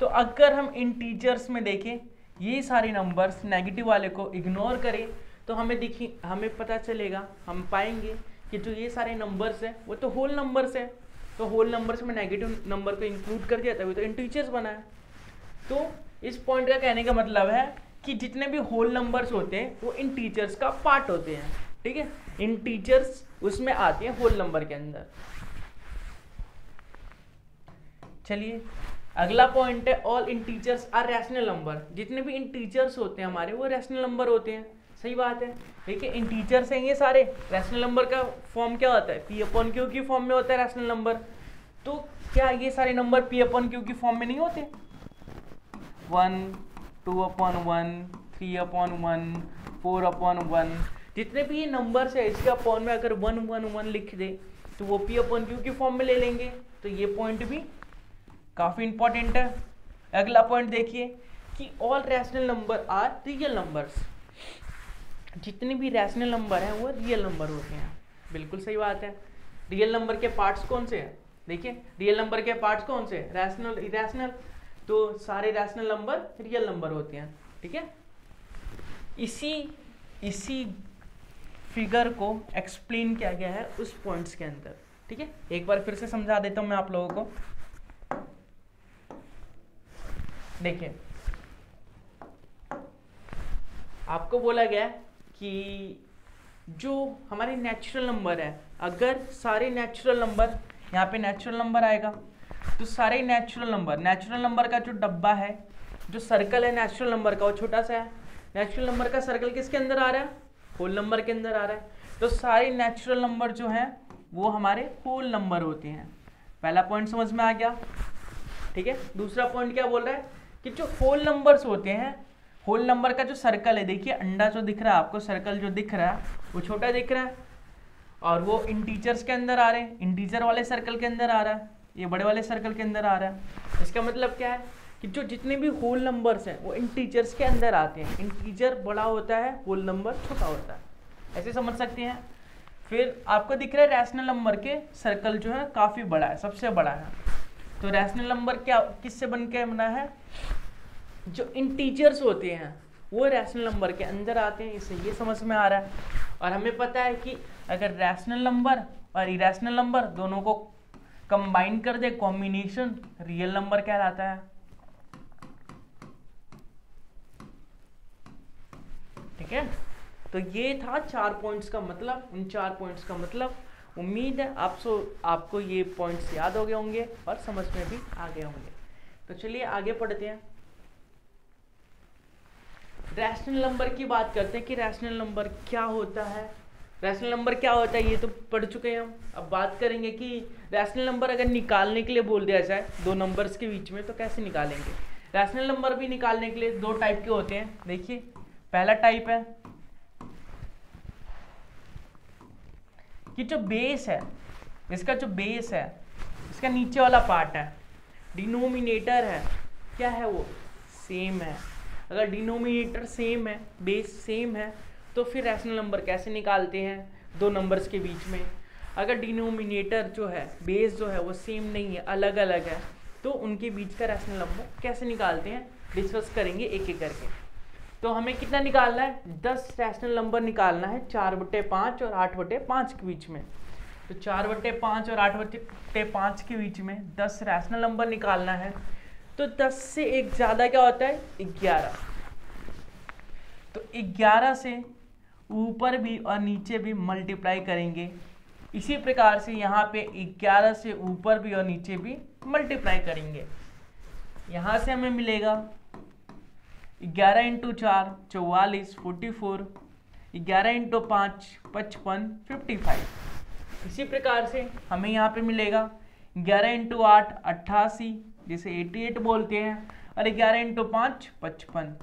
[SPEAKER 1] तो अगर हम इंटीजर्स में देखें ये सारे नंबर्स, नेगेटिव वाले को इग्नोर करें तो हमें पता चलेगा, हम पाएंगे कि जो ये सारे नंबर्स हैं वो तो होल नंबर्स हैं। तो होल नंबर्स में नेगेटिव नंबर को इंक्लूड कर दिया तभी तो इंटीजर्स बना है। तो इस पॉइंट का कहने का मतलब है कि जितने भी होल नंबर्स होते हैं वो इंटीजर्स का पार्ट होते हैं, ठीक है। इंटीजर्स उसमें आते हैं होल नंबर के अंदर। चलिए अगला पॉइंट है all integers are rational number. जितने भी इंटीजर्स होते हैं हमारे वो रैशनल नंबर होते हैं। सही बात है। देखिए इंटीजर्स हैं ये सारे। रैशनल नंबर का फॉर्म क्या होता है? P/Q की फॉर्म में होता है रैशनल नंबर। तो क्या ये सारे नंबर P/Q की फॉर्म में नहीं होते? 1 2/1 3/1 4/1, जितने भी ये नंबर्स है इसके अपॉन में अगर 1 1 1 लिख दे तो वो P/Q की फॉर्म में ले लेंगे। तो ये पॉइंट भी काफी इंपॉर्टेंट है। अगला पॉइंट देखिए कि all rational number are real numbers. जितने भी रैशनल नंबर हैं वो रियल नंबर होते हैं। बिल्कुल सही बात है। रियल नंबर के पार्ट्स कौन से हैं? देखिए रियल नंबर के पार्ट्स कौन से? Rational, irrational. तो सारे रैशनल नंबर रियल नंबर होते हैं, ठीक है। इसी फिगर को एक्सप्लेन किया गया है उस पॉइंट्स के अंदर। ठीक है, एक बार फिर से समझा देता हूं मैं आप लोगों को। देखिए, आपको बोला गया कि जो हमारे नेचुरल नंबर है, अगर सारे नेचुरल नंबर, यहाँ पे नेचुरल नंबर आएगा, तो सारे नेचुरल नंबर का जो डब्बा है, जो सर्कल है नेचुरल नंबर का, वो छोटा सा है। नेचुरल नंबर का सर्कल किसके अंदर आ रहा है? होल नंबर के अंदर आ रहा है। तो सारे नेचुरल नंबर जो हैं वो हमारे होल नंबर होते हैं। पहला पॉइंट समझ में आ गया। ठीक है, दूसरा पॉइंट क्या बोल रहा है कि जो होल नंबर्स होते हैं, होल नंबर का जो सर्कल है, देखिए अंडा जो दिख रहा है आपको, सर्कल जो दिख रहा है वो छोटा दिख रहा है, और वो इंटीजर्स के अंदर आ रहे हैं, इंटीजर वाले सर्कल के अंदर आ रहा है, ये बड़े वाले सर्कल के अंदर आ रहा है। इसका मतलब क्या है कि जो जितने भी होल नंबर्स हैं वो इंटीजर्स के अंदर आते हैं। इंटीजर बड़ा होता है, होल नंबर छोटा होता है, ऐसे समझ सकते हैं। फिर आपको दिख रहा है रैशनल नंबर के सर्कल जो है काफ़ी बड़ा है, सबसे बड़ा है। तो रैशनल नंबर क्या किससे बन के बना है? जो इंटीजर्स होते हैं वो रैशनल नंबर के अंदर आते हैं, इससे ये समझ में आ रहा है। और हमें पता है कि अगर रैशनल नंबर और इरेशनल नंबर दोनों को कंबाइन कर दे, कॉम्बिनेशन रियल नंबर कहलाता है। ठीक है, तो ये था 4 पॉइंट्स का मतलब, उन 4 पॉइंट्स का मतलब। उम्मीद है आपको ये पॉइंट्स याद हो गए होंगे और समझ में भी आ गए होंगे। तो चलिए आगे पढ़ते हैं। रैशनल नंबर की बात करते हैं कि रैशनल नंबर क्या होता है। रैशनल नंबर क्या होता है ये तो पढ़ चुके हैं हम। अब बात करेंगे कि रैशनल नंबर अगर निकालने के लिए बोल दिया जाए दो नंबर्स के बीच में, तो कैसे निकालेंगे। रैशनल नंबर भी निकालने के लिए 2 टाइप के होते हैं। देखिए, पहला टाइप है कि जो बेस है, इसका जो बेस है, इसका नीचे वाला पार्ट है, डिनोमिनेटर है, क्या है वो? सेम है। अगर डिनोमिनेटर सेम है, बेस सेम है, तो फिर रैशनल नंबर कैसे निकालते हैं 2 नंबर्स के बीच में। अगर डिनोमिनेटर जो है, बेस जो है वो सेम नहीं है, अलग अलग है, तो उनके बीच का रैशनल नंबर कैसे निकालते हैं डिस्कस करेंगे एक एक करके। तो हमें कितना निकालना है? 10 रैशनल नंबर निकालना है 4/5 और 8/5 के बीच में। तो 4/5 और 8/5 के बीच में 10 रैशनल नंबर निकालना है। तो 10 से एक ज़्यादा क्या होता है? 11। तो 11 से ऊपर भी और नीचे भी मल्टीप्लाई करेंगे। इसी प्रकार से यहाँ पे 11 से ऊपर भी और नीचे भी मल्टीप्लाई करेंगे। यहाँ से हमें मिलेगा 11 × 4 44, 44, 11 × 5 55, 55। इसी प्रकार से हमें यहाँ पे मिलेगा 11 × 8 88, जिसे 88 बोलते हैं, और 11 × 5 55।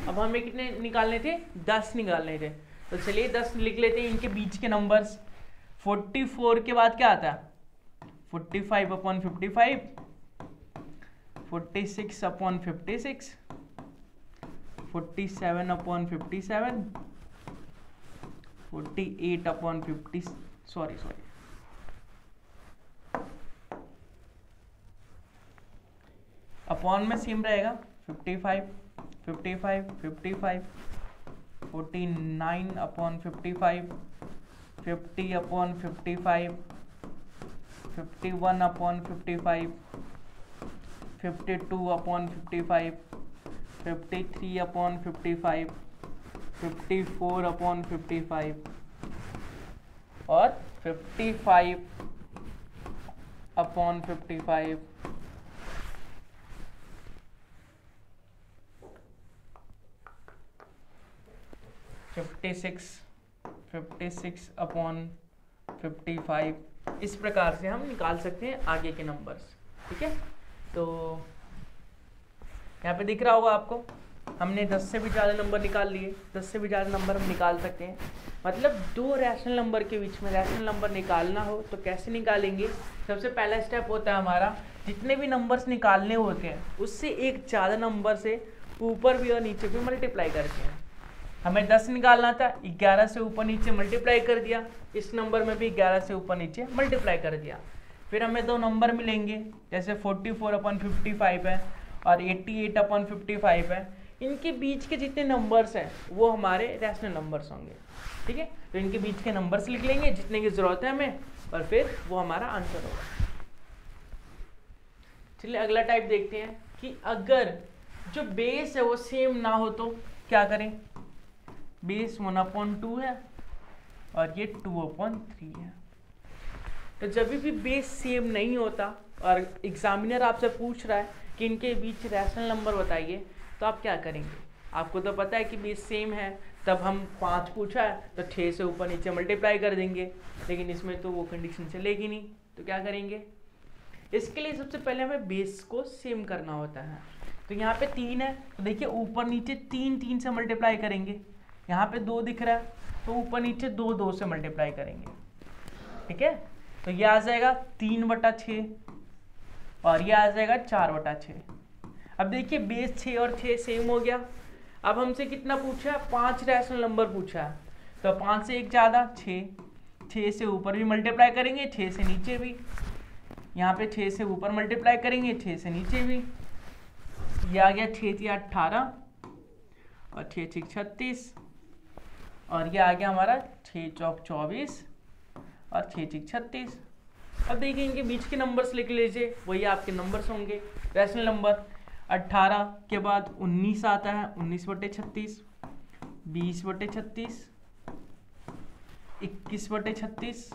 [SPEAKER 1] अब हमें कितने निकालने थे? 10 निकालने थे। तो चलिए 10 लिख लेते हैं इनके बीच के नंबर्स। 44 के बाद क्या आता है? 45/55, 46/56, 47/57, 48/50, सॉरी अपॉन में सेम रहेगा। 55, 55, 55, 49/55, 50/55, 51/55, 52/55, 53/55, 54/55 और 55/55। (56, 56/55) इस प्रकार से हम निकाल सकते हैं आगे के नंबर्स। ठीक है, तो यहाँ पे दिख रहा होगा आपको, हमने 10 से भी ज़्यादा नंबर निकाल लिए। 10 से भी ज़्यादा नंबर हम निकाल सकते हैं। मतलब 2 रैशनल नंबर के बीच में रैशनल नंबर निकालना हो तो कैसे निकालेंगे? सबसे पहला स्टेप होता है हमारा, जितने भी नंबर्स निकालने होते हैं उससे एक ज़्यादा नंबर से ऊपर भी और नीचे भी मल्टीप्लाई करते हैं। हमें 10 निकालना था, 11 से ऊपर नीचे मल्टीप्लाई कर दिया। इस नंबर में भी 11 से ऊपर नीचे मल्टीप्लाई कर दिया। फिर हमें 2 नंबर मिलेंगे, जैसे 44/55 है और 88/55 है। इनके बीच के जितने नंबर्स हैं वो हमारे रैशनल नंबर्स होंगे, ठीक है। तो इनके बीच के नंबर्स लिख लेंगे जितने की जरूरत है हमें, और फिर वो हमारा आंसर होगा। चलिए अगला टाइप देखते हैं कि अगर जो बेस है वो सेम ना हो तो क्या करें। बेस 1/2 है और ये 2/3 है। तो जब भी बेस सेम नहीं होता और एग्जामिनर आपसे पूछ रहा है कि इनके बीच रैशनल नंबर बताइए, तो आप क्या करेंगे। आपको तो पता है कि बेस सेम है, तब हम 5 पूछा है तो 6 से ऊपर नीचे मल्टीप्लाई कर देंगे, लेकिन इसमें तो वो कंडीशन चलेगी नहीं। तो क्या करेंगे, इसके लिए सबसे पहले हमें बेस को सेम करना होता है। तो यहाँ पे 3 है तो देखिए ऊपर नीचे 3 से मल्टीप्लाई करेंगे। यहाँ पे 2 दिख रहा है तो ऊपर नीचे 2 से मल्टीप्लाई करेंगे, ठीक है। तो ये आ जाएगा 3/6 और ये आ जाएगा 4/6। अब देखिए बेस 6 और 6 सेम हो गया। अब हमसे कितना पूछा है, 5 रैशनल नंबर पूछा है। तो 5 से 1 ज़्यादा 6 से ऊपर भी मल्टीप्लाई करेंगे, 6 से नीचे भी। यहाँ पे 6 से ऊपर मल्टीप्लाई करेंगे, 6 से नीचे भी। ये आ गया 6 × 18 और 6 × 36 और ये आ गया हमारा 6 × 24 और 6 × 36। अब देखिए इनके बीच के नंबर्स लिख लीजिए, वही आपके नंबर्स होंगे रैशनल नंबर। 18 के बाद 19 आता है, 19/36, 20/36, 21/36,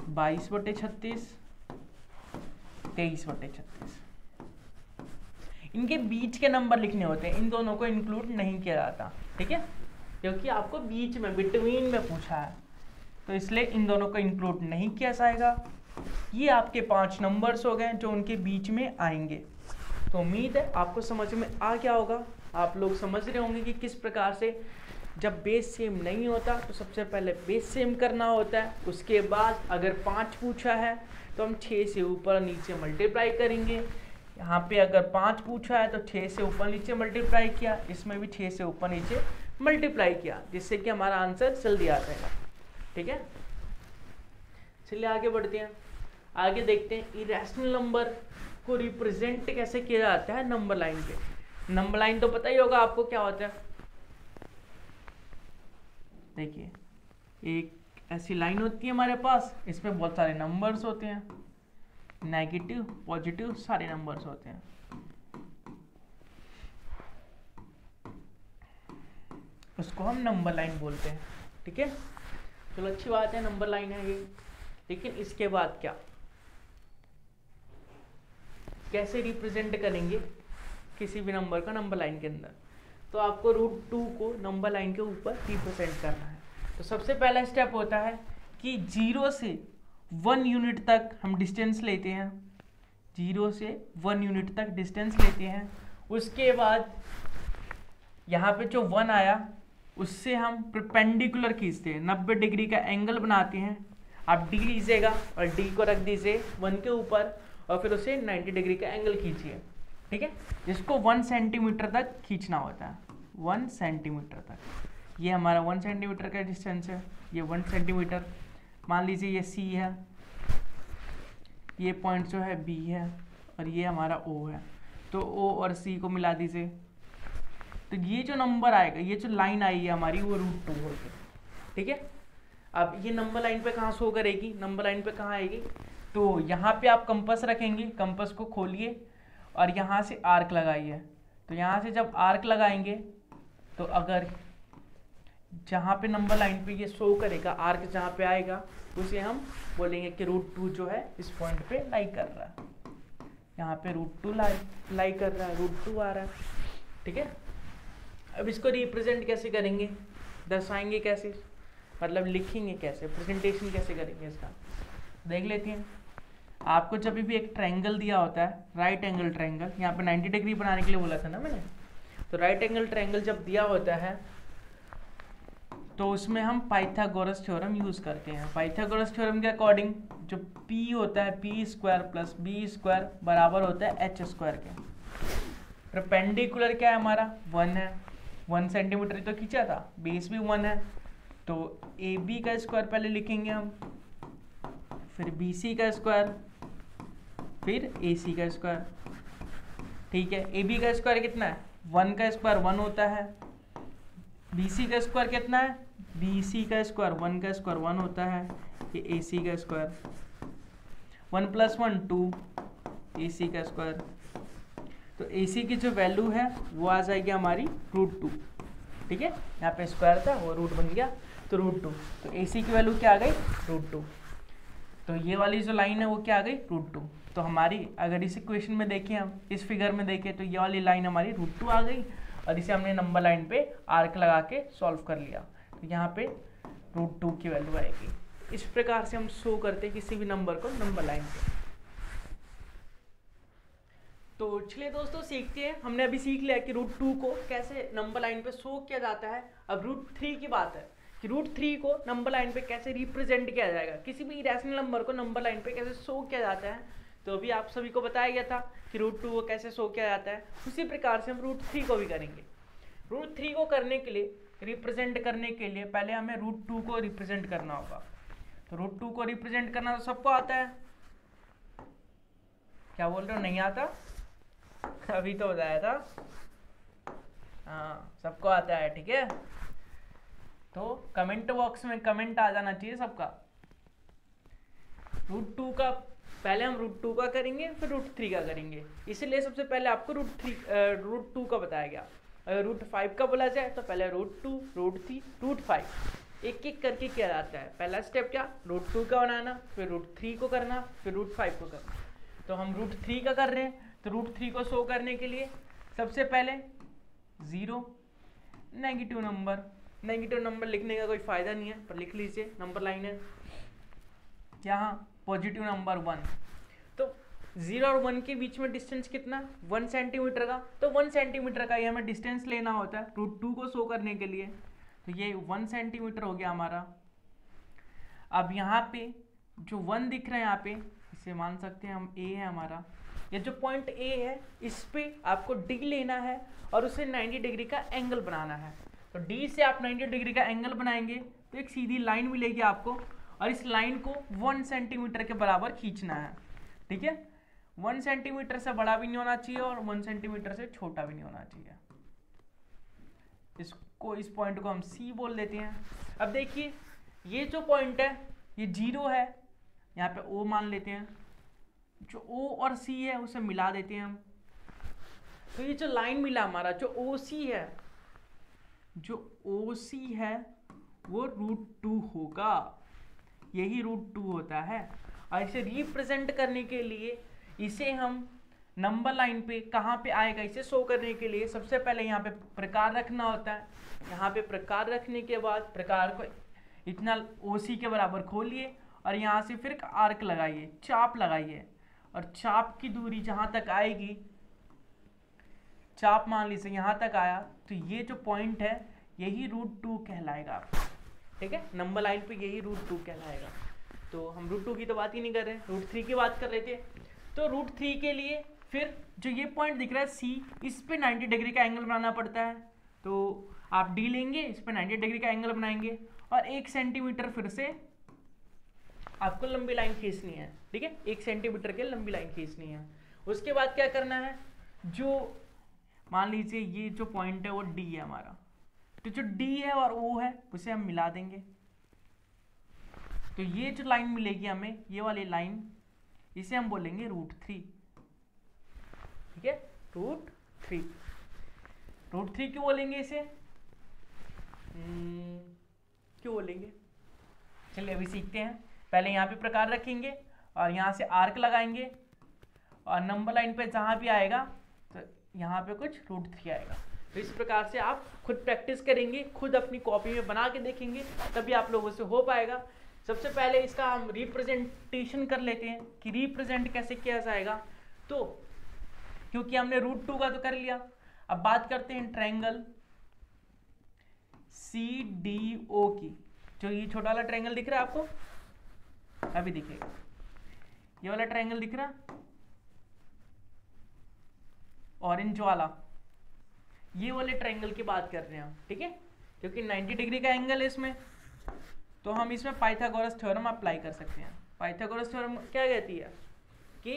[SPEAKER 1] 22/36, 23/36। इनके बीच के नंबर लिखने होते हैं, इन दोनों को इंक्लूड नहीं किया जाता, ठीक है, क्योंकि आपको बीच में बिटवीन में पूछा है, तो इसलिए इन दोनों को इंक्लूड नहीं किया जाएगा। ये आपके 5 नंबर्स हो गए जो उनके बीच में आएंगे। तो उम्मीद है आपको समझ में आ गया होगा। आप लोग समझ रहे होंगे कि किस प्रकार से जब बेस सेम नहीं होता तो सबसे पहले बेस सेम करना होता है। उसके बाद अगर 5 पूछा है तो हम 6 से ऊपर नीचे मल्टीप्लाई करेंगे। यहाँ पे अगर 5 पूछा है तो 6 से ऊपर नीचे मल्टीप्लाई किया, इसमें भी 6 से ऊपर नीचे मल्टीप्लाई किया, जिससे कि हमारा आंसर जल्दी आ जाएगा, ठीक है। चलिए आगे बढ़ते हैं। आगे देखते हैं इरेशनल नंबर को रिप्रेजेंट कैसे किया जाता है नंबर लाइन पे। नंबर लाइन तो पता ही होगा आपको क्या होता है। देखिए एक ऐसी लाइन होती है हमारे पास, इसमें बहुत सारे नंबर्स होते हैं, नेगेटिव पॉजिटिव सारे नंबर्स होते हैं। उसको हम नंबर लाइन बोलते हैं, ठीक है। चलो अच्छी बात है, नंबर लाइन है ये। लेकिन इसके बाद क्या, कैसे रिप्रेजेंट करेंगे किसी भी नंबर का नंबर लाइन के अंदर। तो आपको √2 को नंबर लाइन के ऊपर रिप्रेजेंट करना है। तो सबसे पहला स्टेप होता है कि 0 से 1 यूनिट तक हम डिस्टेंस लेते हैं, 0 से 1 यूनिट तक डिस्टेंस लेते हैं। उसके बाद यहाँ पे जो 1 आया उससे हम परपेंडिकुलर खींचते हैं, 90 डिग्री का एंगल बनाते हैं। आप डी लीजिएगा और डी को रख दीजिए 1 के ऊपर और फिर उसे 90 डिग्री का एंगल खींचिए, ठीक है। जिसको 1 सेंटीमीटर तक खींचना होता है, 1 सेंटीमीटर तक। ये हमारा 1 सेंटीमीटर का डिस्टेंस है, ये 1 सेंटीमीटर। मान लीजिए ये सी है, ये पॉइंट जो है बी है और ये हमारा ओ है। तो ओ और सी को मिला दीजिए, तो ये जो नंबर आएगा, ये जो लाइन आई है हमारी, वो √2 होगी, ठीक है। अब ये नंबर लाइन पे कहाँ शो करेगी, नंबर लाइन पे कहाँ आएगी, तो यहाँ पे आप कंपास रखेंगे, कंपास को खोलिए और यहाँ से आर्क लगाइए। तो यहाँ से जब आर्क लगाएंगे तो अगर जहाँ पे नंबर लाइन पे ये शो करेगा, आर्क जहाँ पे आएगा उसे हम बोलेंगे कि √2 जो है इस पॉइंट पे लाई कर रहा है। यहाँ पे √2 लाई कर रहा है, √2 आ रहा है, ठीक है। अब इसको रिप्रेजेंट कैसे करेंगे, दर्शाएंगे कैसे, मतलब लिखेंगे कैसे, प्रेजेंटेशन कैसे करेंगे इसका, देख लेते हैं। आपको जब भी एक ट्रायंगल दिया होता है, राइट एंगल ट्रायंगल, यहाँ पे 90 डिग्री बनाने के लिए बोला था ना मैंने, तो राइट एंगल ट्रायंगल जब दिया होता है तो उसमें हम पाइथागोरस थ्योरम यूज़ करते हैं। पाइथागोरस थ्योरम के अकॉर्डिंग जो P होता है, p² + b² बराबर होता है h² के। परपेंडिकुलर क्या है हमारा, 1 है, 1 सेंटीमीटर तो खींचा था, बेस भी 1 है, तो AB का स्क्वायर पहले लिखेंगे हम, फिर BC का स्क्वायर, फिर AC का स्क्वायर, ठीक है। AB का स्क्वायर कितना है, 1 का स्क्वायर 1 होता है, BC का स्क्वायर कितना है, BC का स्क्वायर 1 का स्क्वायर 1 होता है, ये AC का स्क्वायर 1 + 1 2 AC का स्क्वायर। तो AC की जो वैल्यू है वो आ जाएगी हमारी √2, ठीक है, यहाँ पे स्क्वायर था वो रूट बन गया तो √2, तो AC की वैल्यू क्या आ गई, √2। तो ये वाली जो लाइन है वो क्या आ गई, √2। तो हमारी अगर इस इक्वेशन में देखें, हम इस फिगर में देखें तो ये वाली लाइन हमारी √2 आ गई और इसे हमने नंबर लाइन पे आर्क लगा के सॉल्व कर लिया, तो यहाँ पे √2 की वैल्यू आएगी। इस प्रकार से हम शो करते हैं किसी भी नंबर को नंबर लाइन पे। तो चलिए दोस्तों सीखते हैं, हमने अभी सीख लिया कि √2 को कैसे नंबर लाइन पे शो किया जाता है। अब √3 की बात है कि √3 को नंबर लाइन पे कैसे रिप्रेजेंट किया जाएगा, किसी भी इरेशनल नंबर को नंबर लाइन पे कैसे शो किया जाता है। तो अभी आप सभी को बताया गया था कि √2 को कैसे शो किया जाता है, उसी प्रकार से हम √3 को भी करेंगे। √3 को करने के लिए, रिप्रेजेंट करने के लिए पहले हमें √2 को रिप्रेजेंट करना होगा। तो √2 को रिप्रेजेंट करना तो सबको आता है, क्या बोल रहे हो, नहीं आता? अभी तो बताया था, हाँ सबको आता है, ठीक है। तो कमेंट बॉक्स में कमेंट आ जाना चाहिए सबका। √2 का पहले हम √2 का करेंगे फिर √3 का करेंगे, इसलिए सबसे पहले आपको √2 का बताया गया। अगर √5 का बोला जाए तो पहले √2, √3, √5 एक एक करके किया जाता है। पहला स्टेप क्या, √2 का बनाना, फिर √3 को करना, फिर √5 को करना। तो हम √3 का कर रहे हैं, तो √3 को शो करने के लिए सबसे पहले 0 नेगेटिव नंबर लिखने का कोई फ़ायदा नहीं है, पर लिख लीजिए, नंबर लाइन है। यहाँ पॉजिटिव नंबर 1, तो 0 और 1 के बीच में डिस्टेंस कितना, 1 सेंटीमीटर का। तो 1 सेंटीमीटर का ही हमें डिस्टेंस लेना होता है √2 को शो करने के लिए। तो ये 1 सेंटीमीटर हो गया हमारा। अब यहाँ पे जो 1 दिख रहा है, यहाँ पे इसे मान सकते हैं हम A है हमारा। ये जो पॉइंट A है इस पे आपको D लेना है और उसे 90 डिग्री का एंगल बनाना है। तो D से आप 90 डिग्री का एंगल बनाएंगे तो एक सीधी लाइन मिलेगी आपको, और इस लाइन को 1 सेंटीमीटर के बराबर खींचना है, ठीक है। 1 सेंटीमीटर से बड़ा भी नहीं होना चाहिए और 1 सेंटीमीटर से छोटा भी नहीं होना चाहिए। इस पॉइंट को हम C बोल देते हैं। अब देखिए ये जो पॉइंट है ये 0 है, यहाँ पे O मान लेते हैं, जो O और C है उसे मिला देते हैं हम। तो ये जो लाइन मिला हमारा, जो OC है वो √2 होगा, यही √2 होता है। और इसे रिप्रेजेंट करने के लिए इसे हम नंबर लाइन पे कहाँ पे आएगा, इसे शो करने के लिए सबसे पहले यहाँ पे प्रकार रखना होता है। यहाँ पे प्रकार रखने के बाद प्रकार को इतना OC के बराबर खोलिए और यहाँ से फिर आर्क लगाइए, चाप लगाइए, और चाप की दूरी जहाँ तक आएगी, चाप मान लीजिए यहाँ तक आया, तो ये जो पॉइंट है यही √2 कहलाएगा, ठीक है। नंबर लाइन पे यही √2 कहलाएगा। तो हम √2 की तो बात ही नहीं कर रहे, √3 की बात कर रहे थे। तो √3 के लिए फिर जो ये पॉइंट दिख रहा है C, इस पे 90 डिग्री का एंगल बनाना पड़ता है। तो आप D लेंगे, इस पे 90 डिग्री का एंगल बनाएंगे और 1 सेंटीमीटर फिर से आपको लंबी लाइन खींचनी है, ठीक है। 1 सेंटीमीटर के लंबी लाइन खींचनी है। उसके बाद क्या करना है, जो मान लीजिए ये जो पॉइंट है वो D है हमारा, तो जो D है और O है उसे हम मिला देंगे। तो ये जो लाइन मिलेगी हमें, ये वाली लाइन, इसे हम बोलेंगे √3, ठीक है। √3 क्यों बोलेंगे इसे, क्यों बोलेंगे, चलिए अभी सीखते हैं। पहले यहाँ पे प्रकार रखेंगे और यहाँ से आर्क लगाएंगे और नंबर लाइन पे जहाँ भी आएगा तो यहाँ पे कुछ √3 आएगा। तो इस प्रकार से आप खुद प्रैक्टिस करेंगे, खुद अपनी कॉपी में बना के देखेंगे, तभी आप लोगों से हो पाएगा। सबसे पहले इसका हम रिप्रेजेंटेशन कर लेते हैं कि रिप्रेजेंट कैसे किया जाएगा। तो क्योंकि हमने √2 का तो कर लिया, अब बात करते हैं ट्रायंगल CDO की। जो ये छोटा वाला ट्रायंगल दिख रहा है आपको, अभी दिखेगा, ये वाला ट्रायंगल दिख रहा, ऑरेंज वाला, ये वाले ट्रायंगल की बात कर रहे हैं हम, ठीक है। क्योंकि 90 डिग्री का एंगल है इसमें, तो हम इसमें पाइथागोरस थ्योरम अप्लाई कर सकते हैं। पाइथागोरस थ्योरम क्या कहती है कि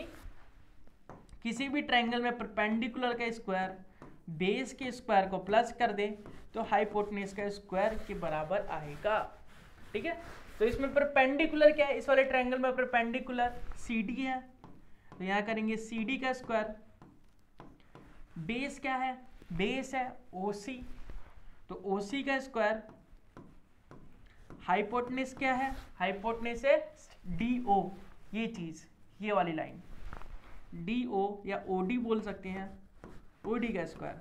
[SPEAKER 1] किसी भी ट्रायंगल में परपेंडिकुलर का स्क्वायर बेस के स्क्वायर को प्लस कर दे तो हाइपोटेन्यूज का स्क्वायर के बराबर आएगा। ठीक है, तो इसमें परपेंडिकुलर क्या है, इस वाले ट्रायंगल में परपेंडिकुलर CD है, तो यहाँ करेंगे CD का स्क्वायर। बेस क्या है, बेस है OC, तो OC का स्क्वायर। हाइपोटेन्यूज क्या है, हाइपोटेन्यूज है DO, ये चीज, ये वाली लाइन DO या OD बोल सकते हैं, OD का स्क्वायर।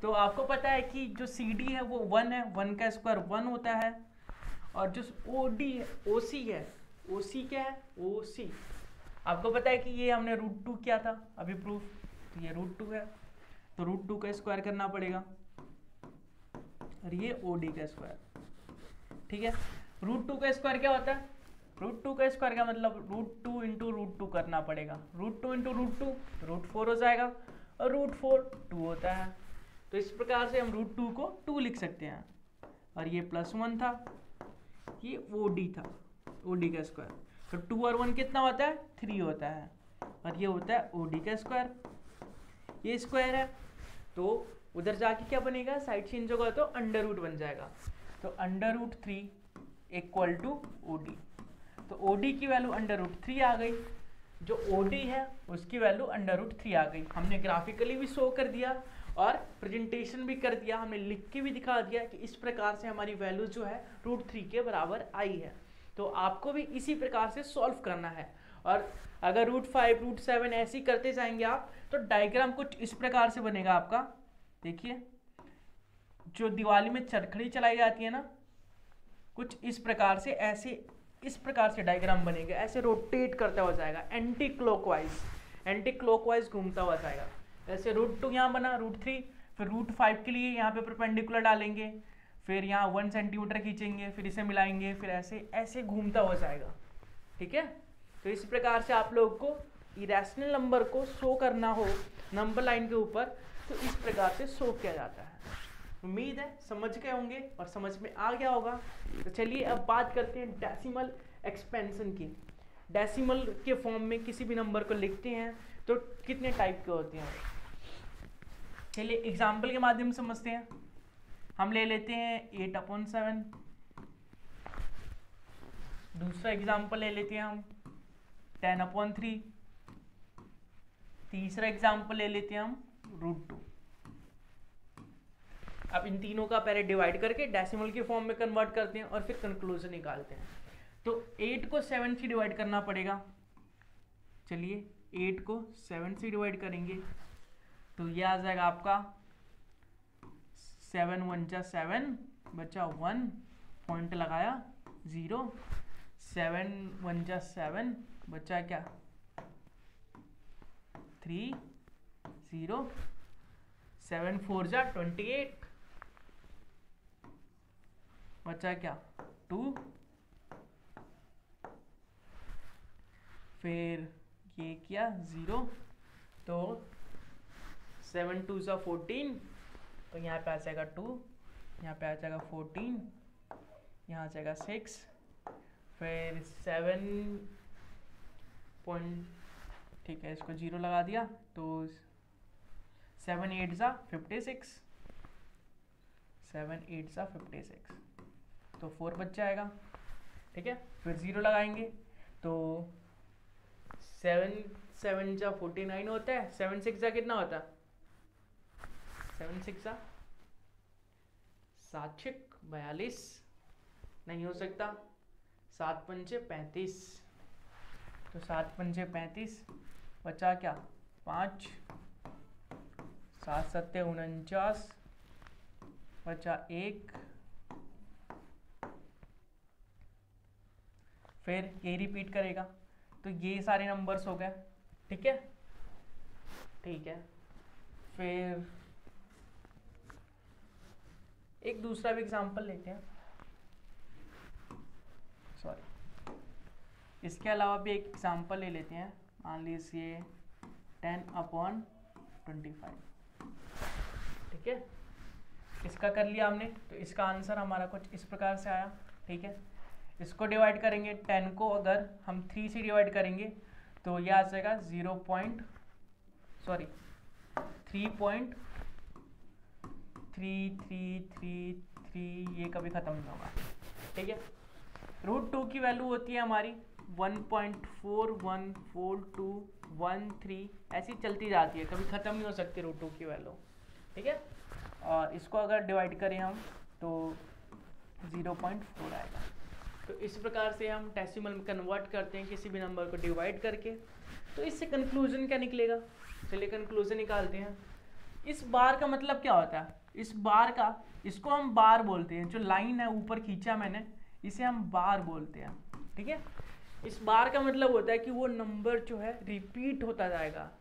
[SPEAKER 1] तो आपको पता है कि जो CD है वो 1 है, 1 का स्क्वायर 1 होता है, और जो OD है, OC है, OC क्या है, OC आपको पता है कि ये हमने √2 किया था अभी प्रूफ, तो ये √2 है, तो √2 का स्क्वायर करना पड़ेगा, और ये OD का स्क्वायर। ठीक है, √2 का स्क्वायर क्या होता है, √2 का स्क्वायर का मतलब √2 इंटू √2 करना पड़ेगा, √2 इंटू √2 √4 हो जाएगा, और √4 2 होता है। तो इस प्रकार से हम √2 को 2 लिख सकते हैं, और ये +1 था, ये OD था, OD का स्क्वायर। तो 2 और 1 कितना होता है, 3 होता है, और ये होता है OD का स्क्वायर, ये स्क्वायर है। तो उधर जाके क्या बनेगा, साइड चेंज होगा तो अंडर रूट बन जाएगा, तो √3 इक्वल टू OD। तो OD की वैल्यू √3 आ गई, जो OD है उसकी वैल्यू √3 आ गई। हमने ग्राफिकली भी शो कर दिया और प्रेजेंटेशन भी कर दिया, हमने लिख के भी दिखा दिया कि इस प्रकार से हमारी वैल्यू जो है √3 के बराबर आई है। तो आपको भी इसी प्रकार से सॉल्व करना है, और अगर √5 √7 ऐसे ही करते जाएंगे आप, तो डायग्राम कुछ इस प्रकार से बनेगा आपका। देखिए, जो दिवाली में चरखड़ी चलाई जाती है ना, कुछ इस प्रकार से, ऐसे इस प्रकार से डायग्राम बनेगा, ऐसे रोटेट करता हुआ जाएगा, एंटी क्लॉकवाइज घूमता हुआ जाएगा। ऐसे √2 यहाँ बना, √3, फिर √5 के लिए यहाँ पे परपेंडिकुलर डालेंगे, फिर यहाँ 1 सेंटीमीटर खींचेंगे, फिर इसे मिलाएंगे, फिर ऐसे ऐसे घूमता हुआ जाएगा। ठीक है, तो इस प्रकार से आप लोग को इरेशनल नंबर को शो करना हो नंबर लाइन के ऊपर, तो इस प्रकार से शो किया जाता है। उम्मीद है समझ गए होंगे और समझ में आ गया होगा। तो चलिए अब बात करते हैं डेसिमल एक्सपेंशन की। डेसिमल के फॉर्म में किसी भी नंबर को लिखते हैं तो कितने टाइप के होते हैं, चलिए एग्जाम्पल के माध्यम से समझते हैं। हम ले लेते हैं 8/7। दूसरा एग्जाम्पल ले लेते हैं हम 10/3। तीसरा एग्जाम्पल ले लेते हैं हम √2। अब इन तीनों का पहले डिवाइड करके डेसिमल के फॉर्म में कन्वर्ट करते हैं और फिर कंक्लूजन निकालते हैं। तो 8 को 7 से डिवाइड करना पड़ेगा। चलिए 8 को 7 से डिवाइड करेंगे तो ये आ जाएगा आपका 7 1 जा 7 बचा 1 पॉइंट लगाया 0, 7 1 जा 7 बचा क्या 3 0, 7 4 जा 28 बचा क्या 2, फिर ये किया 0, तो 7 2 जा 14, तो यहाँ पे आ जाएगा 2, यहाँ पे आ जाएगा 14, यहाँ आ जाएगा 6, फिर 7 पॉइंट, ठीक है इसको 0 लगा दिया, तो 7 8 जा 56, 7 8 जा 56, तो 4 बच जाएगा। ठीक है, फिर 0 लगाएंगे तो 7 7 जा 49 होता है, 7 6 जा कितना होता है 7 6 जा 7 6 42, नहीं हो सकता, 7 5 35, तो 7 5 35 बचा क्या 5, 7 7 49 बचा 1, फिर ये रिपीट करेगा, तो ये सारे नंबर्स हो गए। ठीक है, ठीक है, फिर एक दूसरा भी एग्जांपल लेते हैं, सॉरी इसके अलावा भी एक एग्जांपल ले लेते हैं। मान लीजिए 10/25। ठीक है, इसका कर लिया हमने, तो इसका आंसर हमारा कुछ इस प्रकार से आया। ठीक है, इसको डिवाइड करेंगे 10 को अगर हम 3 से डिवाइड करेंगे तो यह आ जाएगा 3.5 3 ये कभी ख़त्म नहीं होगा, ठीक है। √2 की वैल्यू होती है हमारी 1.414213, ऐसी चलती जाती है, कभी ख़त्म नहीं हो सकती √2 की वैल्यू, ठीक है। और इसको अगर डिवाइड करें हम तो 0.4 आएगा। तो इस प्रकार से हम डेसिमल में कन्वर्ट करते हैं किसी भी नंबर को डिवाइड करके। तो इससे कंक्लूजन क्या निकलेगा, चलिए कंक्लूजन निकालते हैं। इस बार का मतलब क्या होता है, इस बार का, इसको हम बार बोलते हैं, जो लाइन है ऊपर खींचा मैंने इसे हम बार बोलते हैं, ठीक है। इस बार का मतलब होता है कि वो नंबर जो है रिपीट होता जाएगा,